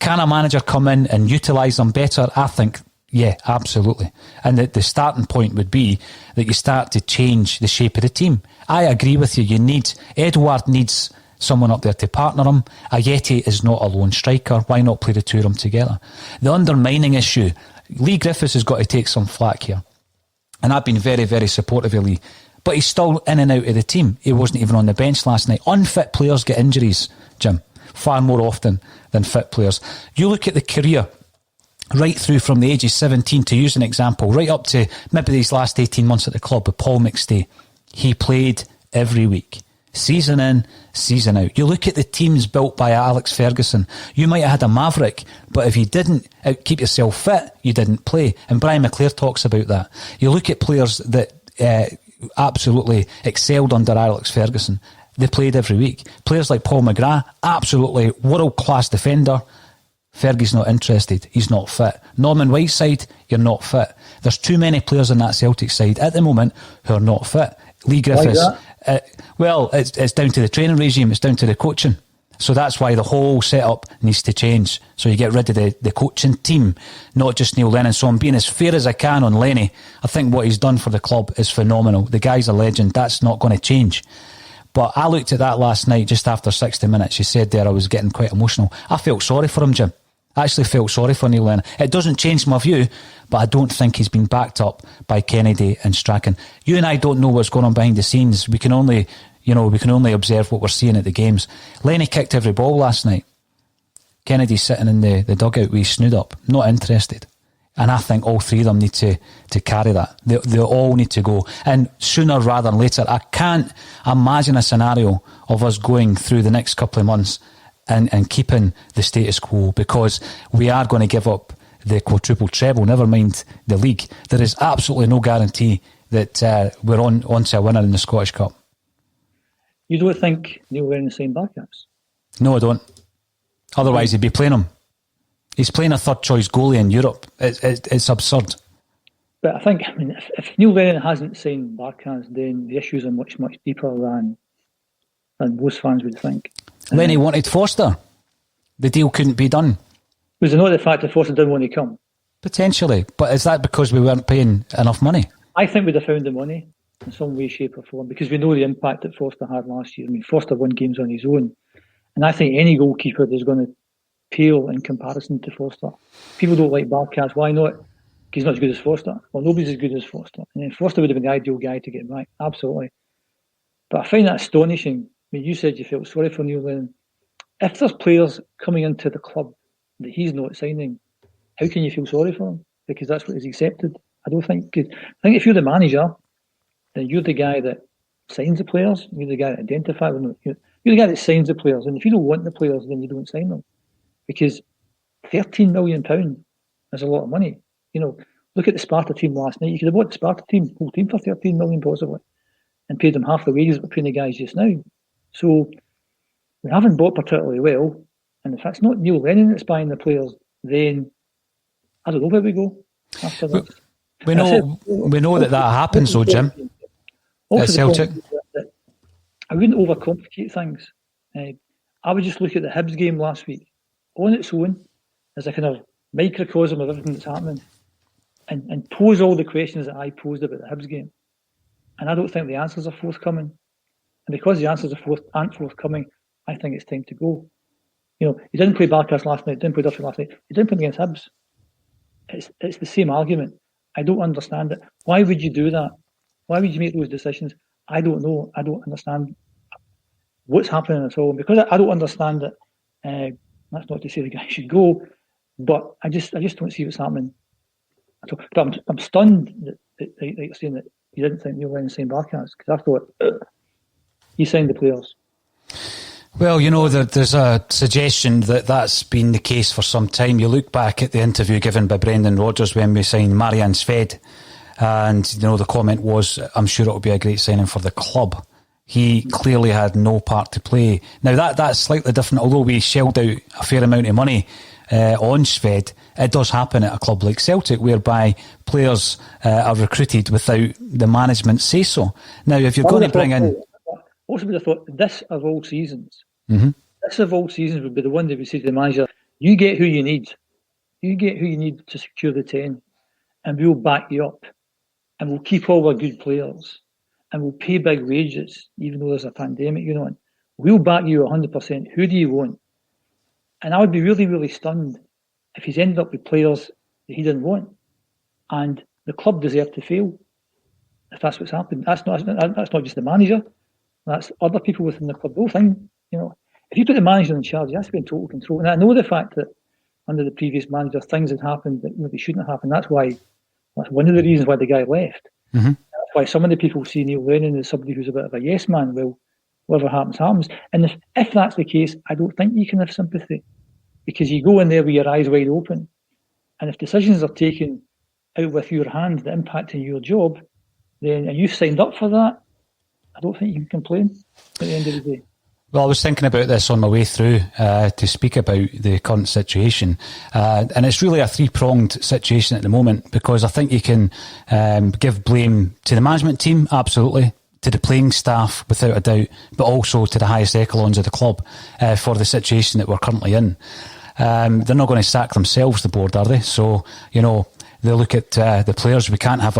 Can a manager come in and utilise them better? I think, yeah, absolutely. And the starting point would be that you start to change the shape of the team. I agree with you. Edouard needs someone up there to partner him. Ayeti is not a lone striker. Why not play the two of them together? The undermining issue, Lee Griffiths has got to take some flack here. And I've been very, very supportive of Lee. But he's still in and out of the team. He wasn't even on the bench last night. Unfit players get injuries, Jim, far more often than fit players. You look at the career right through from the age of 17, to use an example, right up to maybe these last 18 months at the club with Paul McStay. He played every week, season in, season out. You look at the teams built by Alex Ferguson. You might have had a maverick, but if you didn't keep yourself fit, you didn't play. And Brian McClare talks about that. You look at players that absolutely excelled under Alex Ferguson. They played every week. Players like Paul McGrath, absolutely world-class defender. Fergie's not interested. He's not fit. Norman Whiteside, you're not fit. There's too many players in that Celtic side at the moment who are not fit. Lee Griffiths, Well, it's down to the training regime. It's down to the coaching. So that's why the whole setup needs to change. So you get rid of the coaching team, not just Neil Lennon. So I'm being as fair as I can on Lenny. I think what he's done for the club is phenomenal. The guy's a legend. That's not going to change. But I looked at that last night just after 60 minutes. You said there I was getting quite emotional. I felt sorry for him, Jim. I actually felt sorry for Neil Lennon. It doesn't change my view, but I don't think he's been backed up by Kennedy and Strachan. You and I don't know what's going on behind the scenes. We can only observe what we're seeing at the games. Lenny kicked every ball last night. Kennedy's sitting in the dugout with his snood up, not interested. And I think all three of them need to carry that. They all need to go. And sooner rather than later, I can't imagine a scenario of us going through the next couple of months and keeping the status quo, because we are going to give up the quadruple treble, never mind the league. There is absolutely no guarantee that we're on to a winner in the Scottish Cup.
You don't think Neil Lennon's saying backups?
No, I don't. Otherwise, he'd be playing him. He's playing a third choice goalie in Europe. It's absurd.
But I think, if Neil Lennon hasn't signed Barkas, then the issues are much, much deeper than most fans would think.
Lenny wanted Foster. The deal couldn't be done.
Was it not the fact that Foster didn't want to come?
Potentially. But is that because we weren't paying enough money?
I think we'd have found the money in some way, shape or form, because we know the impact that Foster had last year. Foster won games on his own. And I think any goalkeeper is going to pale in comparison to Foster. People don't like Barkas. Why not? Because he's not as good as Foster. Well, nobody's as good as Foster. And Foster would have been the ideal guy to get back. Absolutely. But I find that astonishing. You said you felt sorry for Neil Lennon. If there's players coming into the club that he's not signing, how can you feel sorry for him? Because that's what he's accepted. I think if you're the manager, then you're the guy that signs the players. You're the guy that identifies them. You're the guy that signs the players. And if you don't want the players, then you don't sign them. Because £13 million is a lot of money. Look at the Sparta team last night. You could have bought the Sparta team, whole team, for £13 million possibly, and paid them half the wages that we're paying the guys just now. So we haven't bought particularly well. And if that's not Neil Lennon that's buying the players, then I don't know where we go after that.
We know that happens, though, Jim.
Also,
at Celtic.
I wouldn't overcomplicate things. I would just look at the Hibs game last week on its own as a kind of microcosm of everything that's happening, and pose all the questions that I posed about the Hibs game. And I don't think the answers are forthcoming. And because the answers aren't forthcoming, I think it's time to go. He didn't play Barkas last night, didn't play Duffy last night, he didn't play against Hibs. It's the same argument. I don't understand it. Why would you do that? Why would you make those decisions? I don't know. I don't understand what's happening at all. And because I don't understand it, that's not to say the guy should go, but I just don't see what's happening at all. But I'm stunned that you're saying that you didn't think Neil Lennon signed Barkas, because I thought he signed the players.
Well, there's a suggestion that that's been the case for some time. You look back at the interview given by Brendan Rodgers when we signed Marianne Sved, and the comment was, I'm sure it'll be a great signing for the club. He clearly had no part to play. Now that's slightly different. Although we shelled out a fair amount of money on Sved, it does happen at a club like Celtic, whereby players are recruited without the management say so. Now, if you're going to bring in...
Also would have thought, this of all seasons,
mm-hmm.
This of all seasons would be the one that would say to the manager, you get who you need. You get who you need to secure the 10, and we'll back you up, and we'll keep all our good players, and we'll pay big wages, even though there's a pandemic going on. We'll back you 100%. Who do you want? And I would be really, really stunned if he's ended up with players that he didn't want. And the club deserved to fail if that's what's happened. That's not just the manager. That's other people within the club. The whole thing, if you put the manager in charge, he has to be in total control. And I know the fact that under the previous manager, things had happened that they shouldn't have happened. That's one of the reasons why the guy left.
Mm-hmm.
That's why some of the people see Neil Lennon as somebody who's a bit of a yes man. Well, whatever happens, happens. And if that's the case, I don't think you can have sympathy, because you go in there with your eyes wide open. And if decisions are taken out with your hand that impact on your job, then and you've signed up for that, I don't think you can complain at the end of the day.
Well, I was thinking about this on my way through to speak about the current situation. And it's really a three-pronged situation at the moment, because I think you can give blame to the management team, absolutely, to the playing staff, without a doubt, but also to the highest echelons of the club for the situation that we're currently in. They're not going to sack themselves, the board, are they? So, they look at the players. We can't have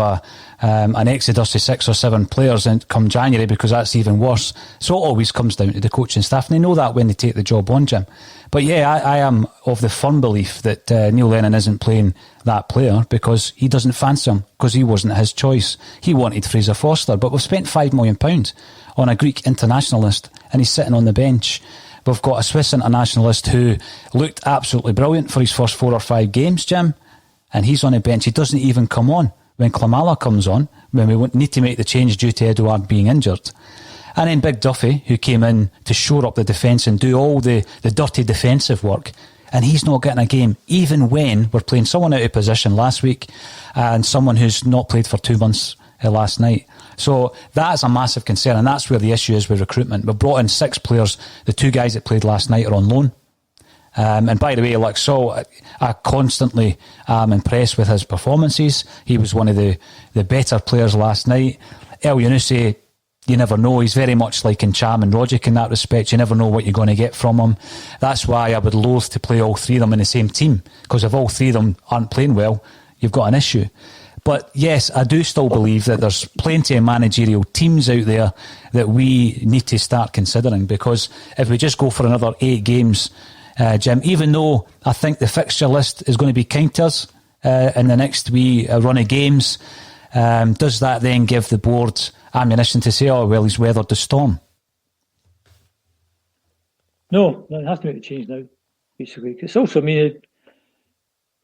an exodus of 6 or 7 players come January, because that's even worse. So it always comes down to the coaching staff, and they know that when they take the job on, Jim. But yeah, I am of the firm belief that Neil Lennon isn't playing that player because he doesn't fancy him, because he wasn't his choice. He wanted Fraser Forster, but we've spent £5 million on a Greek internationalist, and he's sitting on the bench. We've got a Swiss internationalist who looked absolutely brilliant for his first 4 or 5 games, Jim, and he's on the bench. He doesn't even come on when Klimala comes on, when we need to make the change due to Edouard being injured. And then Big Duffy, who came in to shore up the defence and do all the dirty defensive work, and he's not getting a game, even when we're playing someone out of position last week and someone who's not played for 2 months last night. So that's a massive concern, and that's where the issue is with recruitment. We've brought in 6 players. The 2 guys that played last night are on loan. And by the way, like Saul, I constantly am impressed with his performances. He was one of the better players last night. El Yunusi, you never know. He's very much like Cham and Rogic in that respect. You never know what you're going to get from him. That's why I would loathe to play all 3 of them in the same team, because if all 3 of them aren't playing well, you've got an issue. But yes, I do still believe that there's plenty of managerial teams out there that we need to start considering, because if we just go for another 8 games, Jim, even though I think the fixture list is going to be kind to us in the next wee run of games, does that then give the board ammunition to say, oh, well, he's weathered the storm?
No, it has to make the change now, basically. It's also, the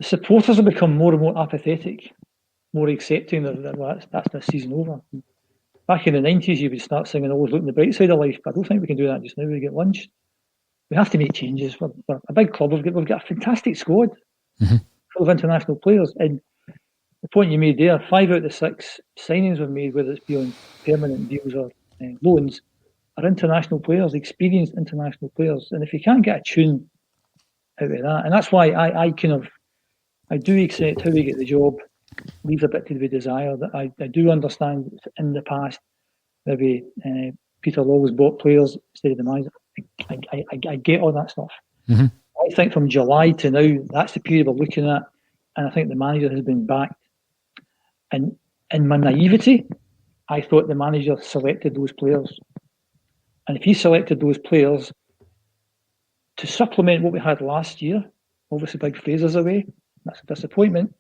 supporters have become more and more apathetic, more accepting that that's the season over. Back in the 90s, you would start singing always look on the bright side of life, but I don't think we can do that just now. We get lynched. We have to make changes. We're a big club. We've got a fantastic squad full of international players. And the point you made there, 5 out of the 6 signings we've made, whether it's beyond permanent deals or loans, are international players, experienced international players. And if you can't get a tune out of that, and that's why I do accept how we get the job leaves a bit to be desired. I do understand in the past maybe Peter Lawless bought players instead of the manager. I get all that stuff. I think from July to now, that's the period we're looking at, and I think the manager has been backed. And in my naivety, I thought the manager selected those players. And if he selected those players to supplement what we had last year, obviously Big Fraser's away, that's a disappointment.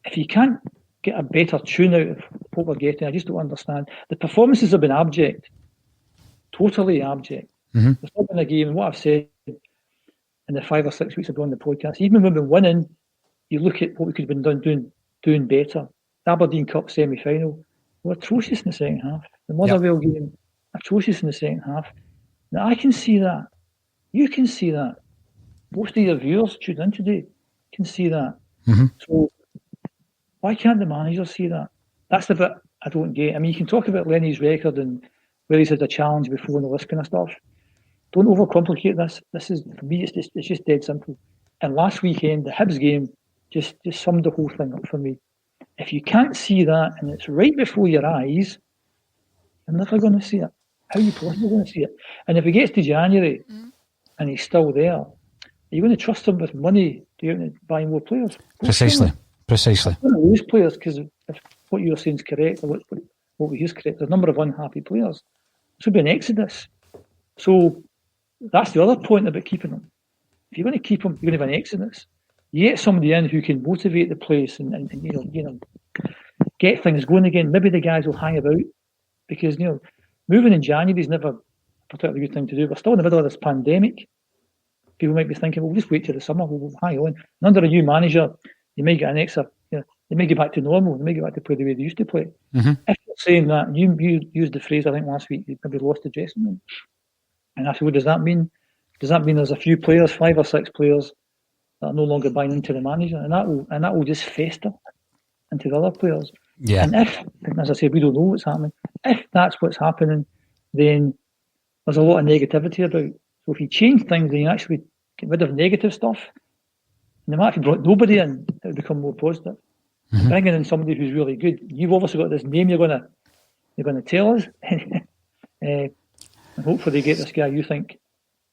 If you can't get a better tune out of what we're getting, I just don't understand. The performances have been abject, totally abject. There's not been a game, and what I've said in the 5 or 6 weeks I've been on the podcast, even when we've been winning, you look at what we could have been doing better. The Aberdeen Cup semi-final, we're atrocious in the second half. The Motherwell game, atrocious in the second half. Now I can see that. You can see that. Most of your viewers tuning in today can see that. So why can't the manager see that? That's the bit I don't get. You can talk about Lenny's record and where he's had a challenge before and all this kind of stuff. Don't overcomplicate this. This is, for me, it's just dead simple. And last weekend, the Hibs game just summed the whole thing up for me. If you can't see that and it's right before your eyes, you're never going to see it. How are you possibly going to see it? And if it gets to January and he's still there, are you going to trust him with money to buy more players?
Precisely.
You're going to lose players, because if what you're saying is correct, or what we use correct, there's a number of unhappy players. This would be an exodus. So that's the other point about keeping them. If you're going to keep them, you're going to have an exodus. You get somebody in who can motivate the place and get things going again. Maybe the guys will hang about, because moving in January is never a particularly good thing to do. We're still in the middle of this pandemic. People might be thinking, well, we'll just wait till the summer. We'll hang on. And under a new manager, you might get an extra. They may get back to normal. They may get back to play the way they used to play. If you're saying that, you used the phrase, I think last week, you maybe lost the dressing room. And I said, what does that mean? Does that mean there's a few players, 5 or 6 players, that are no longer buying into the manager, and that will just fester into the other players?
Yeah.
And as I said, we don't know what's happening. If that's what's happening, then there's a lot of negativity about. So if you change things and you actually get rid of negative stuff, and they might have brought nobody in, it would become more positive. Bringing in somebody who's really good, you've obviously got this name you're going to They're going to tell us. And hopefully they get this guy you think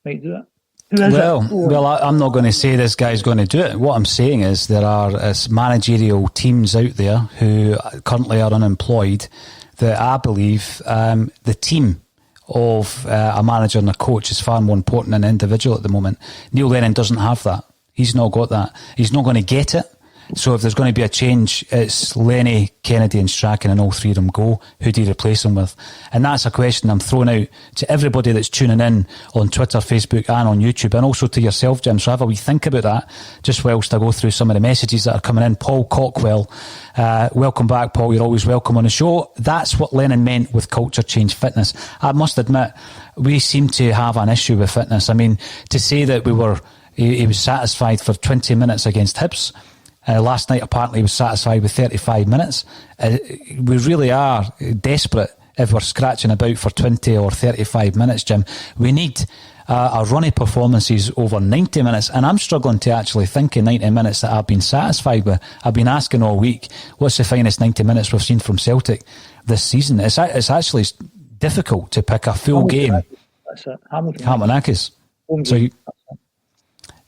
might do it. Who is it?
Well, I'm not going to say this guy's going to do it. What I'm saying is there are managerial teams out there who currently are unemployed that I believe the team of a manager and a coach is far more important than an individual at the moment. Neil Lennon doesn't have that. He's not got that. He's not going to get it. So if there's going to be a change, it's Lenny, Kennedy and Strachan, and all three of them go. Who do you replace them with? And that's a question I'm throwing out to everybody that's tuning in on Twitter, Facebook and on YouTube, and also to yourself, Jim. So have a wee think about that just whilst I go through some of the messages that are coming in. Paul Cockwell, welcome back, Paul. You're always welcome on the show. That's what Lennon meant with culture change fitness. I must admit, we seem to have an issue with fitness. I mean, to say that he was satisfied for 20 minutes against Hibs. Last night, apparently, he was satisfied with 35 minutes. We really are desperate if we're scratching about for 20 or 35 minutes, Jim. We need a runny performances over 90 minutes, and I'm struggling to actually think of 90 minutes that I've been satisfied with. I've been asking all week, what's the finest 90 minutes we've seen from Celtic this season? It's actually difficult to pick a full game.
That's it. Hamilton
Accies.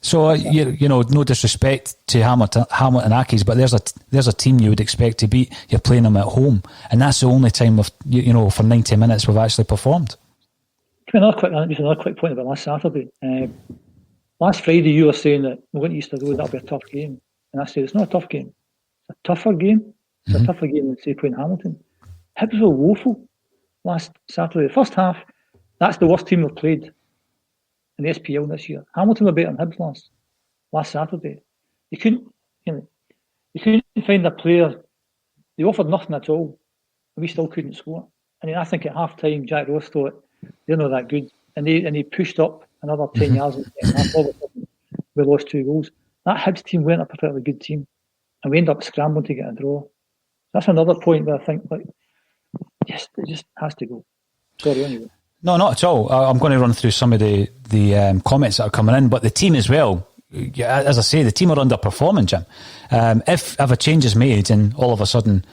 So you know, no disrespect to Hamilton Accies, but there's a team you would expect to beat. You're playing them at home, and that's the only time for 90 minutes we've actually performed.
Another quick point about last Saturday. Last Friday, you were saying that we're going to Easter Road, that'll be a tough game, and I said it's not a tough game. It's a tougher game. It's a tougher game than say playing Hamilton. Hibs were woeful last Saturday. The first half, that's the worst team we've played in the SPL this year. Hamilton were better than Hibs last Saturday. You couldn't find a player. They offered nothing at all, and we still couldn't score. I mean, I think at half time, Jack Ross thought they're not that good, and he pushed up another 10 yards. And we lost 2 goals. That Hibs team weren't a particularly good team, and we ended up scrambling to get a draw. That's another point where I think, yes, it just has to go. Sorry, anyway.
No, not at all. I'm going to run through some of the comments that are coming in, but the team as well. As I say, the team are underperforming, Jim. If a change is made and all of a sudden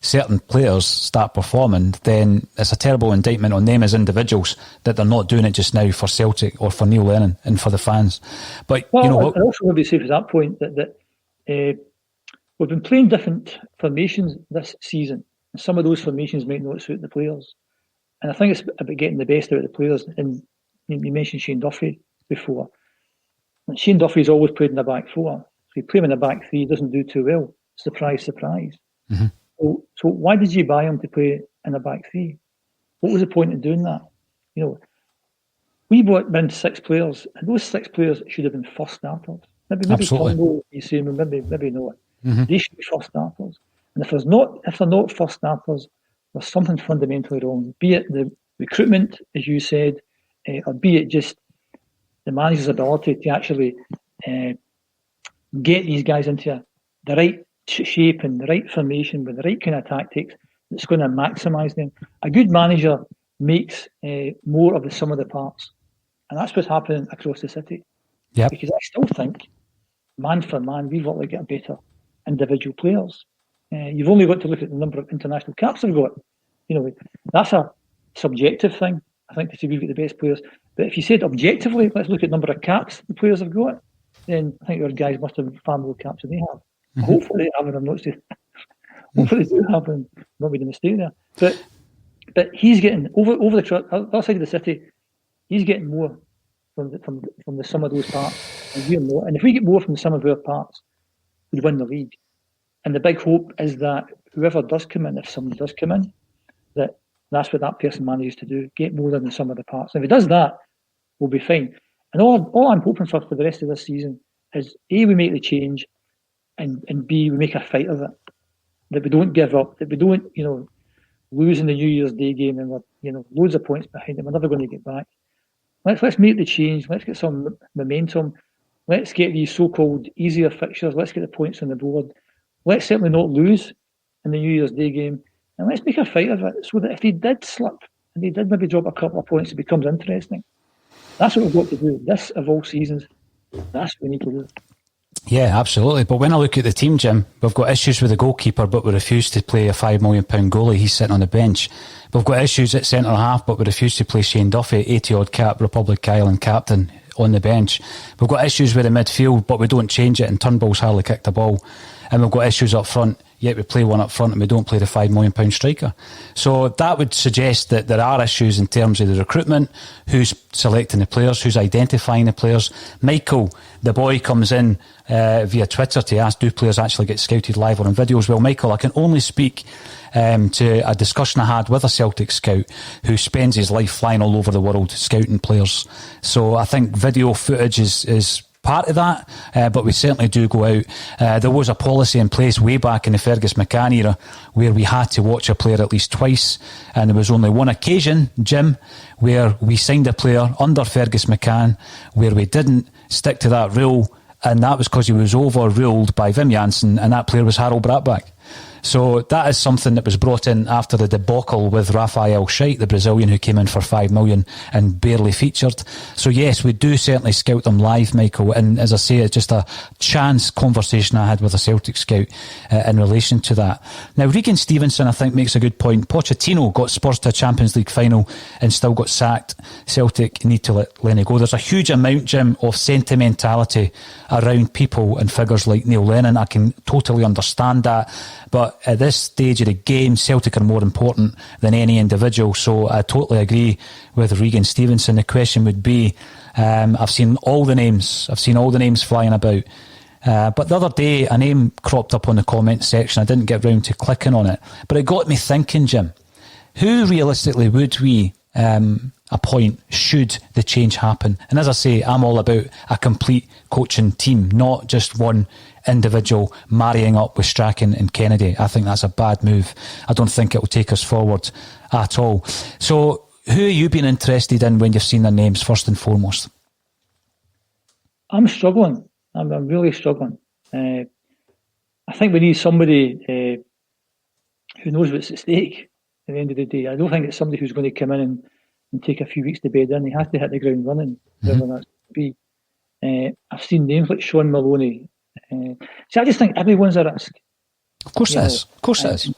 certain players start performing, then it's a terrible indictment on them as individuals that they're not doing it just now for Celtic or for Neil Lennon and for the fans. But
I
also
want to say to that point that we've been playing different formations this season, and some of those formations might not suit the players. And I think it's about getting the best out of the players. And you mentioned Shane Duffy before. And Shane Duffy's always played in the back four. So you play him in the back three, he doesn't do too well. Surprise, surprise. Mm-hmm. So why did you buy him to play in the back three? What was the point in doing that? We brought in 6 players, and those 6 players should have been first starters. Maybe Congo, you say, maybe not. Mm-hmm. They should be first starters. And if they're not first starters, there's something fundamentally wrong, be it the recruitment, as you said, or be it just the manager's ability to actually get these guys into the right shape and the right formation with the right kind of tactics that's going to maximise them. A good manager makes more of the sum of the parts, and that's what's happening across the city.
Yep.
Because I still think, man for man, we've got to get better individual players. You've only got to look at the number of international caps they've got. That's a subjective thing, I think, to say we've got the best players. But if you said objectively, let's look at the number of caps the players have got, then I think our guys must have far more caps than they have. Mm-hmm. Hopefully they have, I'm not saying. Hopefully they do have, and not made a mistake there. But he's getting over the other side of the city. He's getting more from the sum of those parts, and we're not. And if we get more from the sum of our parts, we win the league. And the big hope is that whoever does come in, if somebody does come in, that's what that person manages to do, get more than the sum of the parts. And if he does that, we'll be fine. And all I'm hoping for the rest of this season is A, we make the change, and B, we make a fight of it. That we don't give up, that we don't, lose in the New Year's Day game and we're, loads of points behind it. We're never going to get back. Let's make the change. Let's get some momentum. Let's get these so-called easier fixtures. Let's get the points on the board. Let's certainly not lose in the New Year's Day game. And let's make a fight of it so that if they did slip and they did maybe drop a couple of points, it becomes interesting. That's what we've got to do. This, of all seasons, that's what we need to do.
Yeah, absolutely. But when I look at the team, Jim, we've got issues with the goalkeeper, but we refuse to play a £5 million goalie. He's sitting on the bench. We've got issues at centre half, but we refuse to play Shane Duffy, 80-odd cap, Republic Island captain, on the bench. We've got issues with the midfield, but we don't change it, and Turnbull's hardly kicked the ball. And we've got issues up front, yet we play one up front and we don't play the £5 million striker. So that would suggest that there are issues in terms of the recruitment, who's selecting the players, who's identifying the players. Michael, the boy, comes in via Twitter to ask, do players actually get scouted live or on videos? Well, Michael, I can only speak to a discussion I had with a Celtic scout who spends his life flying all over the world scouting players. So I think video footage is part of that, but we certainly do go out. There was a policy in place way back in the Fergus McCann era where we had to watch a player at least twice, and there was only one occasion, Jim, where we signed a player under Fergus McCann where we didn't stick to that rule, and that was because he was overruled by Wim Jansen, and that player was Harold Bratback. So that is something that was brought in after the debacle with Rafael Scheidt, the Brazilian who came in for $5 million and barely featured. So yes, we do certainly scout them live, Michael. And as I say, it's just a chance conversation I had with a Celtic scout in relation to that. Now, Regan Stevenson, I think, makes a good point. Pochettino got Spurs to a Champions League final and still got sacked. Celtic need to let Lenny go. There's a huge amount, Jim, of sentimentality around people and figures like Neil Lennon. I can totally understand that. But at this stage of the game, Celtic are more important than any individual. So I totally agree with Regan Stevenson. The question would be, I've seen all the names flying about. But the other day, a name cropped up on the comment section. I didn't get round to clicking on it. But it got me thinking, Jim, who realistically would we appoint should the change happen? And as I say, I'm all about a complete coaching team, not just one individual marrying up with Strachan and Kennedy. I think that's a bad move. I don't think it will take us forward at all. So who have you been interested in when you've seen their names, first and foremost?
I'm struggling. I'm really struggling. I think we need somebody who knows what's at stake at the end of the day. I don't think it's somebody who's going to come in and take a few weeks to bed in. He has to hit the ground running, whatever that's going to be. I've seen names like Sean Maloney. I just think everyone's a risk.
Of course it is. Of course it is.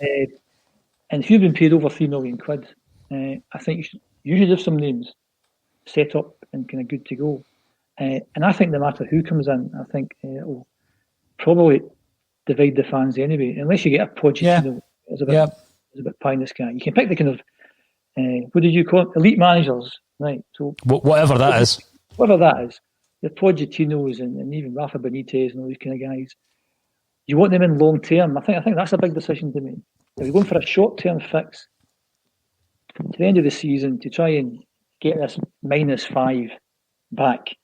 And if you've been paid over £3 million, I think you should have some names set up and kind of good to go. And I think no matter who comes in, I think it will probably divide the fans anyway, unless you get a Pochettino. It's a bit pie in the sky. You can pick the kind of what did you call it? Elite managers, right? So
whatever that is.
Whatever that is. The Poghettinos and even Rafa Benitez and all these kind of guys. You want them in long term. I think that's a big decision to make. If you're going for a short term fix to the end of the season to try and get this -5 back,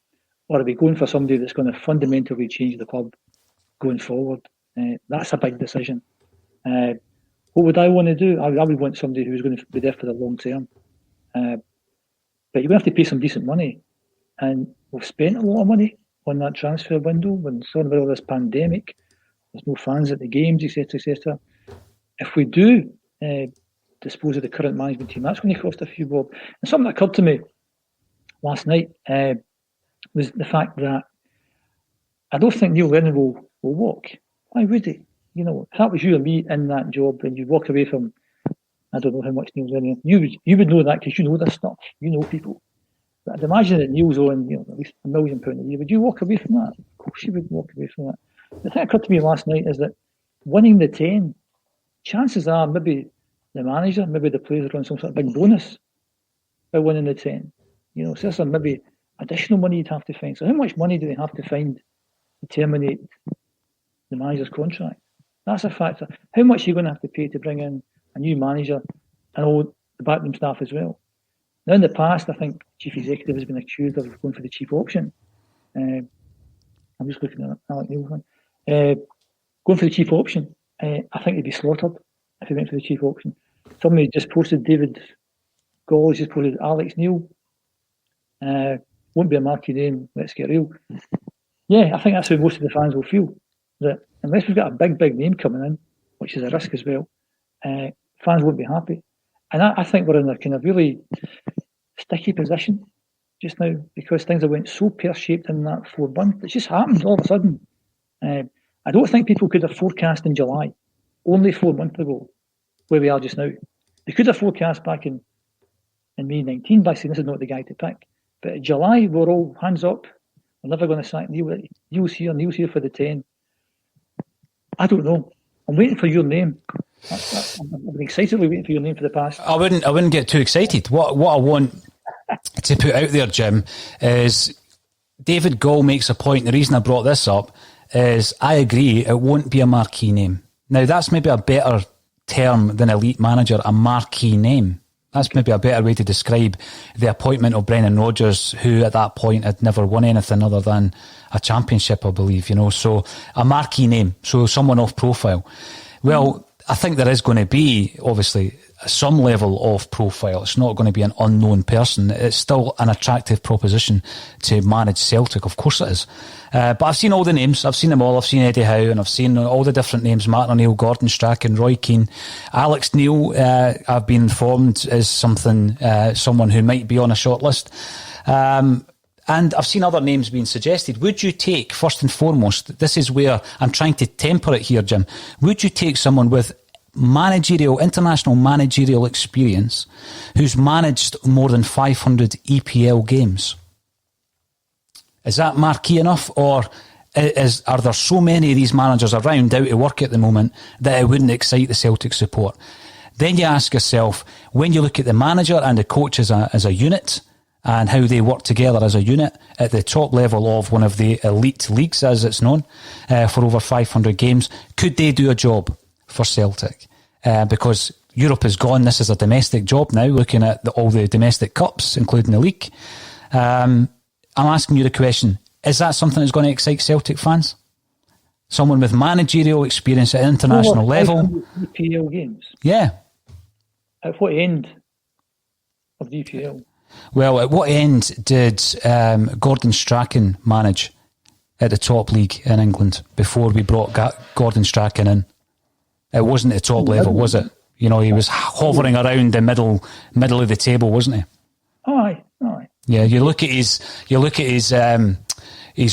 or are we going for somebody that's going to fundamentally change the club going forward? That's a big decision. What would I want to do? I would want somebody who's going to be there for the long term. But you're going to have to pay some decent money. And we've spent a lot of money on that transfer window when talking about all this pandemic. There's no fans at the games, etc., etc. If we do dispose of the current management team, that's going to cost a few bob. And something that occurred to me last night was the fact that I don't think Neil Lennon will walk. Why would he? You know, if that was you and me in that job and you walk away from, I don't know how much Neil's earning. You would know that because you know this stuff. You know people. But I'd imagine that Neil's on, at least £1 million a year. Would you walk away from that? Of course you would walk away from that. The thing that occurred to me last night is that winning the 10, chances are maybe the manager, maybe the players are on some sort of big bonus by winning the 10. So there's some maybe additional money you'd have to find. So how much money do they have to find to terminate the manager's contract? That's a factor. How much are you going to have to pay to bring in a new manager and all the backroom staff as well? Now, in the past, I think chief executive has been accused of going for the cheap option. I'm just looking at Alec Neil's one. Going for the cheap option, I think he'd be slaughtered if he went for the cheap option. Somebody just posted, David Gall just posted Alex Neil. Won't be a marquee name, let's get real. Yeah, I think that's how most of the fans will feel. That unless we've got a big name coming in, which is a risk as well, fans won't be happy. And I think we're in a kind of really sticky position just now because things have went so pear-shaped in that 4 months. It just happened all of a sudden. I don't think people could have forecast in July, only 4 months ago, where we are just now. They could have forecast back in May 19 by saying this is not the guy to pick. But in July, we're all hands up. We're never going to sack Neil. Neil's here for the 10. I don't know. I'm waiting for your name. I've been excitedly waiting for your name for the past.
I wouldn't get too excited. What I want to put out there, Jim, is David Gall makes a point. The reason I brought this up is I agree it won't be a marquee name. Now, that's maybe a better term than elite manager, a marquee name. That's maybe a better way to describe the appointment of Brendan Rodgers, who at that point had never won anything other than a championship, I believe, So a marquee name, so someone off profile. Well, I think there is going to be, obviously, some level of profile. It's not going to be an unknown person. It's still an attractive proposition to manage Celtic. Of course it is. But I've seen all the names. I've seen them all. I've seen Eddie Howe and I've seen all the different names. Martin O'Neill, Gordon Strachan, Roy Keane. Alex Neil, I've been informed, is someone who might be on a short list. And I've seen other names being suggested. Would you take, first and foremost, this is where I'm trying to temper it here, Jim. Would you take someone with international managerial experience who's managed more than 500 EPL games? Is that marquee enough, or are there so many of these managers around out of work at the moment that it wouldn't excite the Celtic support? Then you ask yourself, when you look at the manager and the coach as a unit and how they work together as a unit at the top level of one of the elite leagues, as it's known, for over 500 games, could they do a job for Celtic? Because Europe is gone. This is a domestic job now, looking at all the domestic cups, including the league. I'm asking you the question, is that something that's going to excite Celtic fans? Someone with managerial experience at international level?
EPL games?
Yeah.
At what end of the EPL?
Well, at what end did Gordon Strachan manage at the top league in England before we brought Gordon Strachan in? It wasn't at the top level, was it? He was hovering around the middle of the table, wasn't he?
Aye.
Yeah, you look at his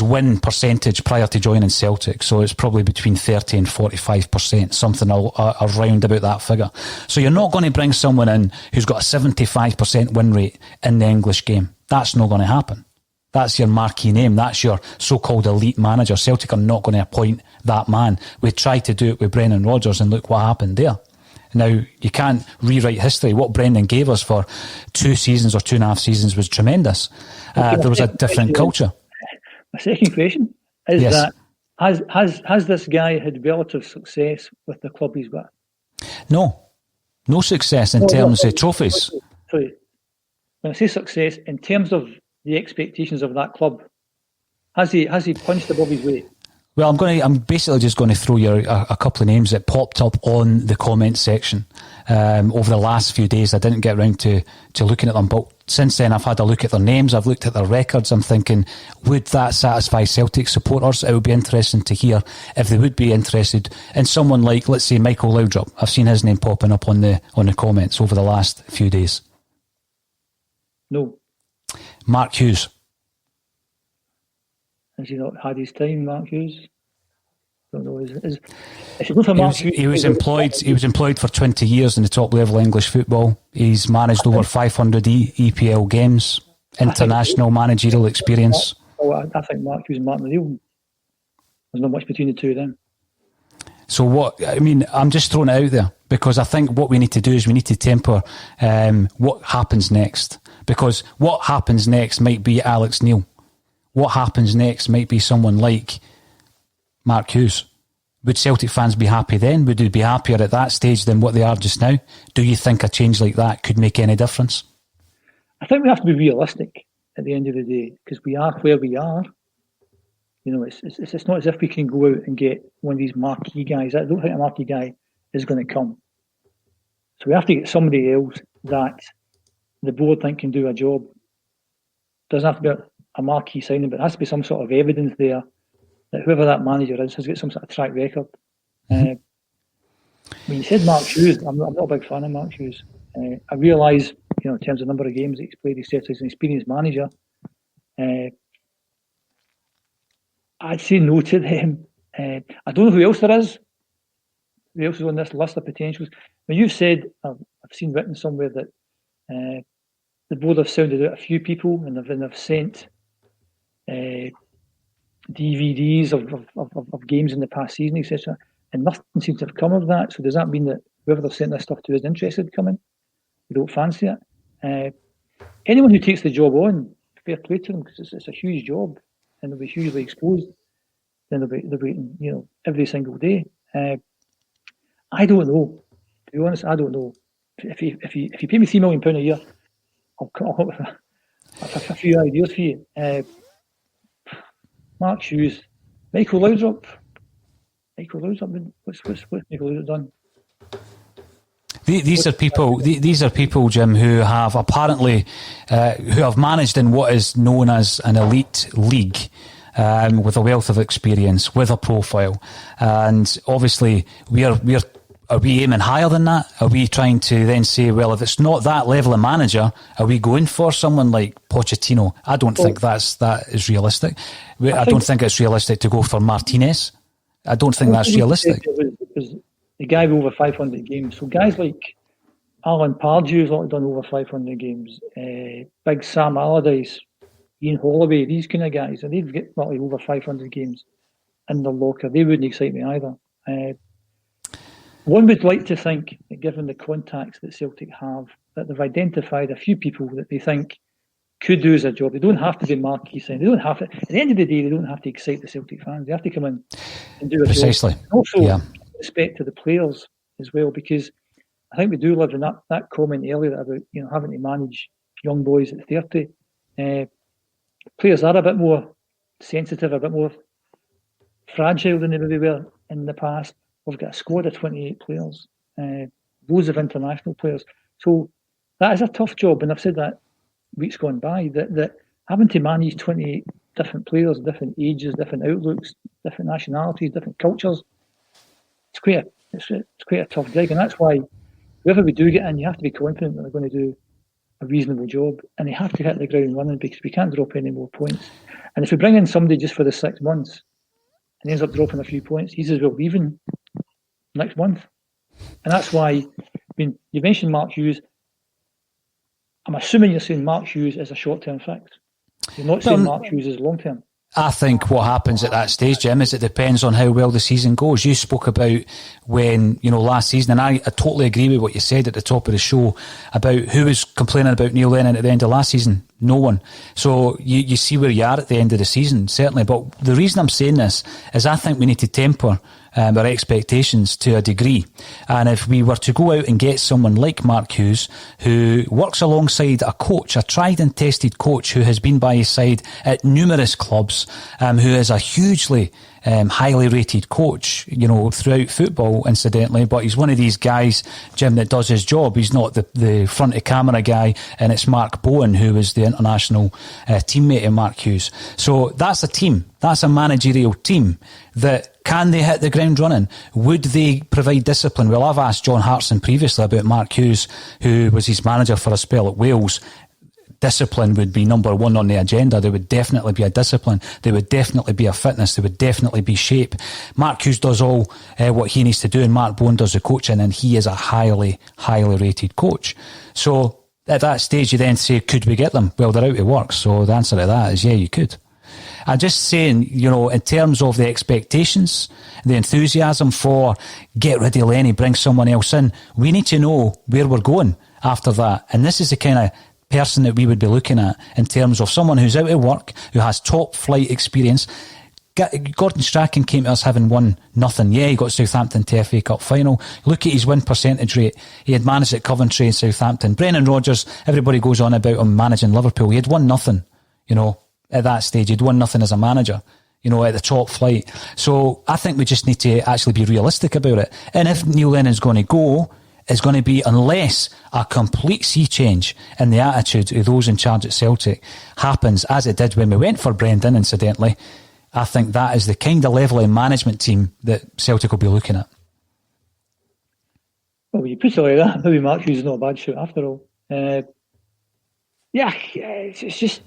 win percentage prior to joining Celtic, so it's probably between 30 and 45%, something around about that figure. So you're not going to bring someone in who's got a 75% win rate in the English game. That's not going to happen. That's your marquee name. That's your so-called elite manager. Celtic are not going to appoint that man. We tried to do it with Brendan Rodgers and look what happened there. Now, you can't rewrite history. What Brendan gave us for 2 seasons or 2.5 seasons was tremendous. There was a different culture.
My second question is
yes.
that has this guy had relative success with the club he's with?
No success in terms of trophies.
Sorry. When I say success, in terms of the expectations of that club, has he punched above his weight?
Well, I'm basically just going to throw you a couple of names that popped up on the comment section over the last few days. I didn't get around to looking at them, but since then I've had a look at their names, I've looked at their records. I'm thinking, would that satisfy Celtic supporters? It would be interesting to hear if they would be interested in someone like, let's say, Michael Laudrup. I've seen his name popping up on the comments over the last few days.
No.
Mark Hughes.
Has he not had his time, Mark Hughes? Don't know. If you go for Mark Hughes,
he was employed for 20 years in the top level of English football. He's managed over 500 EPL games, international managerial experience.
I think Mark Hughes and Martin O'Neill, there's not much between the two of them.
So I'm just throwing it out there because I think what we need to do is we need to temper what happens next. Because what happens next might be Alex Neil. What happens next might be someone like Mark Hughes. Would Celtic fans be happy then? Would they be happier at that stage than what they are just now? Do you think a change like that could make any difference?
I think we have to be realistic at the end of the day because we are where we are. It's not as if we can go out and get one of these marquee guys. I don't think a marquee guy is going to come. So we have to get somebody else that the board think can do a job. Doesn't have to be a marquee signing, but there has to be some sort of evidence there that whoever that manager is has got some sort of track record. When you said Mark Hughes, I'm not a big fan of Mark Hughes. I realise, in terms of number of games that he's played, he's certainly an experienced manager. I'd say no to them I don't know who else there is. Who else is on this list of potentials? When you've said, I've seen written somewhere that the board have sounded out a few people and they've sent DVDs of games in the past season, etc. And nothing seems to have come of that. So does that mean that whoever they've sent this stuff to isn't interested in coming? They don't fancy it. Anyone who takes the job on, fair play to them, because it's a huge job and they'll be hugely exposed. Then they'll be every single day. I don't know. To be honest, I don't know. If you pay me £3 million a year, I'll come up with a few ideas for you. Mark Hughes, Michael Laudrup. What's Michael Laudrup done?
These are people, Jim, who have apparently who have managed in what is known as an elite league. With a wealth of experience, with a profile, and obviously are we aiming higher than that? Are we trying to then say, well, if it's not that level of manager, are we going for someone like Pochettino? I don't think that is realistic. I don't think it's realistic to go for Martinez. I don't think that's realistic.
It was the guy with over 500 games. So guys like Alan Pardew's not done over 500 games. Big Sam Allardyce, Ian Holloway, these kind of guys, and they've got like over 500 games in their locker. They wouldn't excite me either. One would like to think that given the contacts that Celtic have, that they've identified a few people that they think could do as a job. They don't have to be marquee sign. They don't have to. At the end of the day, they don't have to excite the Celtic fans. They have to come in and do a
Precisely.
job. And also, respect to the players as well, because I think we do live in that comment earlier about having to manage young boys at 30. Players are a bit more sensitive, a bit more fragile than they maybe were in the past. We've got a squad of 28 players, loads of international players. So that is a tough job, and I've said that weeks gone by, that having to manage 28 different players, different ages, different outlooks, different nationalities, different cultures, it's quite a tough gig, and that's why whoever we do get in, you have to be confident that they're going to do a reasonable job, and they have to hit the ground running, because we can't drop any more points. And if we bring in somebody just for the 6 months and ends up dropping a few points, he's as well leaving next month. And that's why, you mentioned Mark Hughes. I'm assuming you're saying Mark Hughes is a short-term fix. You're not saying Mark Hughes is long-term.
I think what happens at that stage, Jim, is it depends on how well the season goes. You spoke about when, last season, and I totally agree with what you said at the top of the show about who was complaining about Neil Lennon at the end of last season. No one. So you see where you are at the end of the season, certainly. But the reason I'm saying this is I think we need to temper our expectations to a degree. And if we were to go out and get someone like Mark Hughes, who works alongside a coach, a tried and tested coach who has been by his side at numerous clubs, who is a hugely highly rated coach, throughout football, incidentally, but he's one of these guys, Jim, that does his job. He's not the front of camera guy, and it's Mark Bowen, who was the international teammate of Mark Hughes. So that's a team. That's a managerial team that can they hit the ground running? Would they provide discipline? Well, I've asked John Hartson previously about Mark Hughes, who was his manager for a spell at Wales. Discipline would be number one on the agenda. There would definitely be a discipline. There would definitely be a fitness. There would definitely be shape. Mark Hughes does all what he needs to do, and Mark Bowen does the coaching, and he is a highly, highly rated coach. So at that stage, you then say, could we get them? Well, they're out of work. So the answer to that is, yeah, you could. I'm just saying, in terms of the expectations, the enthusiasm for get rid of Lenny, bring someone else in, we need to know where we're going after that. And this is the kind of person that we would be looking at in terms of someone who's out of work, who has top flight experience. Gordon Strachan came to us having won nothing. Yeah, he got Southampton to FA Cup final. Look at his win percentage rate. He had managed at Coventry and Southampton. Brendan Rodgers, everybody goes on about him managing Liverpool. He had won nothing, at that stage. He'd won nothing as a manager, at the top flight. So I think we just need to actually be realistic about it. And if Neil Lennon's going to go, it's going to be, unless a complete sea change in the attitude of those in charge at Celtic happens, as it did when we went for Brendan, incidentally. I think that is the kind of level of management team that Celtic will be looking at.
Well, you put it like that, maybe Mark Hughes is not a bad shoot after all. It's just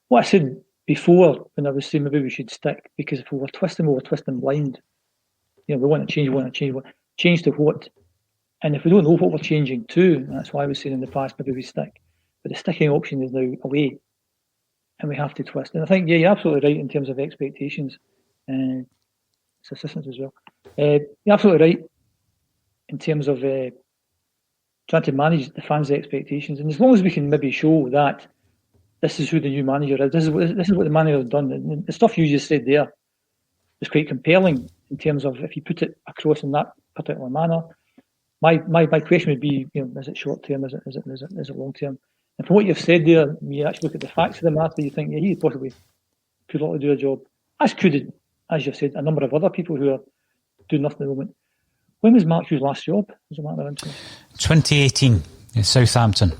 what I said before, when I was saying maybe we should stick, because if we were twisting blind. We want to change, change to what? And if we don't know what we're changing to, that's why I was saying in the past, maybe we stick. But the sticking option is now away, and we have to twist. And I think, you're absolutely right in terms of expectations. It's assistants as well. You're absolutely right in terms of trying to manage the fans' expectations. And as long as we can maybe show that this is who the new manager is, this is what the manager has done. And the stuff you just said there is quite compelling in terms of if you put it across in that particular manner. My question would be, is it short term? Is it long term? And from what you've said there, when you actually look at the facts of the matter, you think he possibly could not do a job. As could, as you've said, a number of other people who are doing nothing at the moment. When was Mark Hughes' last job? As a matter of interest,
2018 in Southampton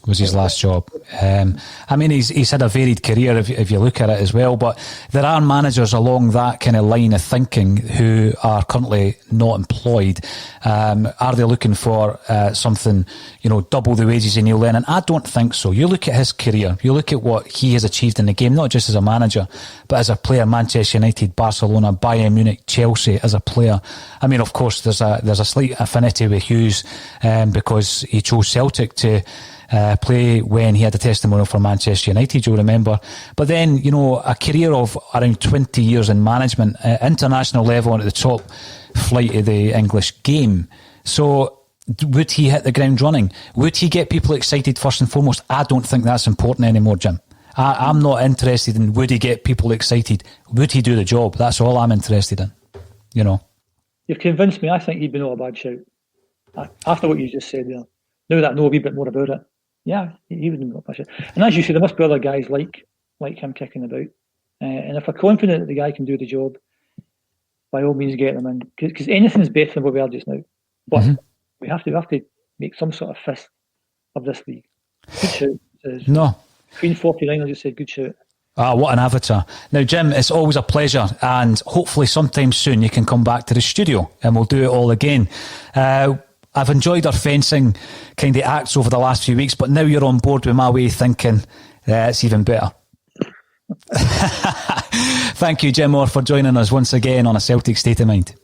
was his last job. He's had a varied career if you look at it as well, but there are managers along that kind of line of thinking who are currently not employed. Are they looking for something, double the wages of Neil Lennon? I don't think so. You look at his career, you look at what he has achieved in the game, not just as a manager, but as a player, Manchester United, Barcelona, Bayern Munich, Chelsea, as a player. Of course, there's a slight affinity with Hughes because he chose Celtic to play when he had a testimonial for Manchester United, you'll remember. But then, a career of around 20 years in management, international level and at the top flight of the English game. So would he hit the ground running? Would he get people excited first and foremost? I don't think that's important anymore, Jim. I'm not interested in would he get people excited. Would he do the job? That's all I'm interested in,
You've convinced me. I think he'd be not a bad shout. After what you just said there. Now that I know a wee bit more about it, yeah, he wouldn't go push it. And as you say, there must be other guys like him kicking about. And if we're confident that the guy can do the job, by all means get him in. Because anything's better than what we are just now. But we have to make some sort of fist of this league. Good shout.
No.
Queen 49, I just said, good shout.
What an avatar. Now, Jim, it's always a pleasure, and hopefully sometime soon you can come back to the studio and we'll do it all again. I've enjoyed our fencing kind of acts over the last few weeks, but now you're on board with my way of thinking. It's even better. Thank you, Jim Orr, for joining us once again on A Celtic State of Mind.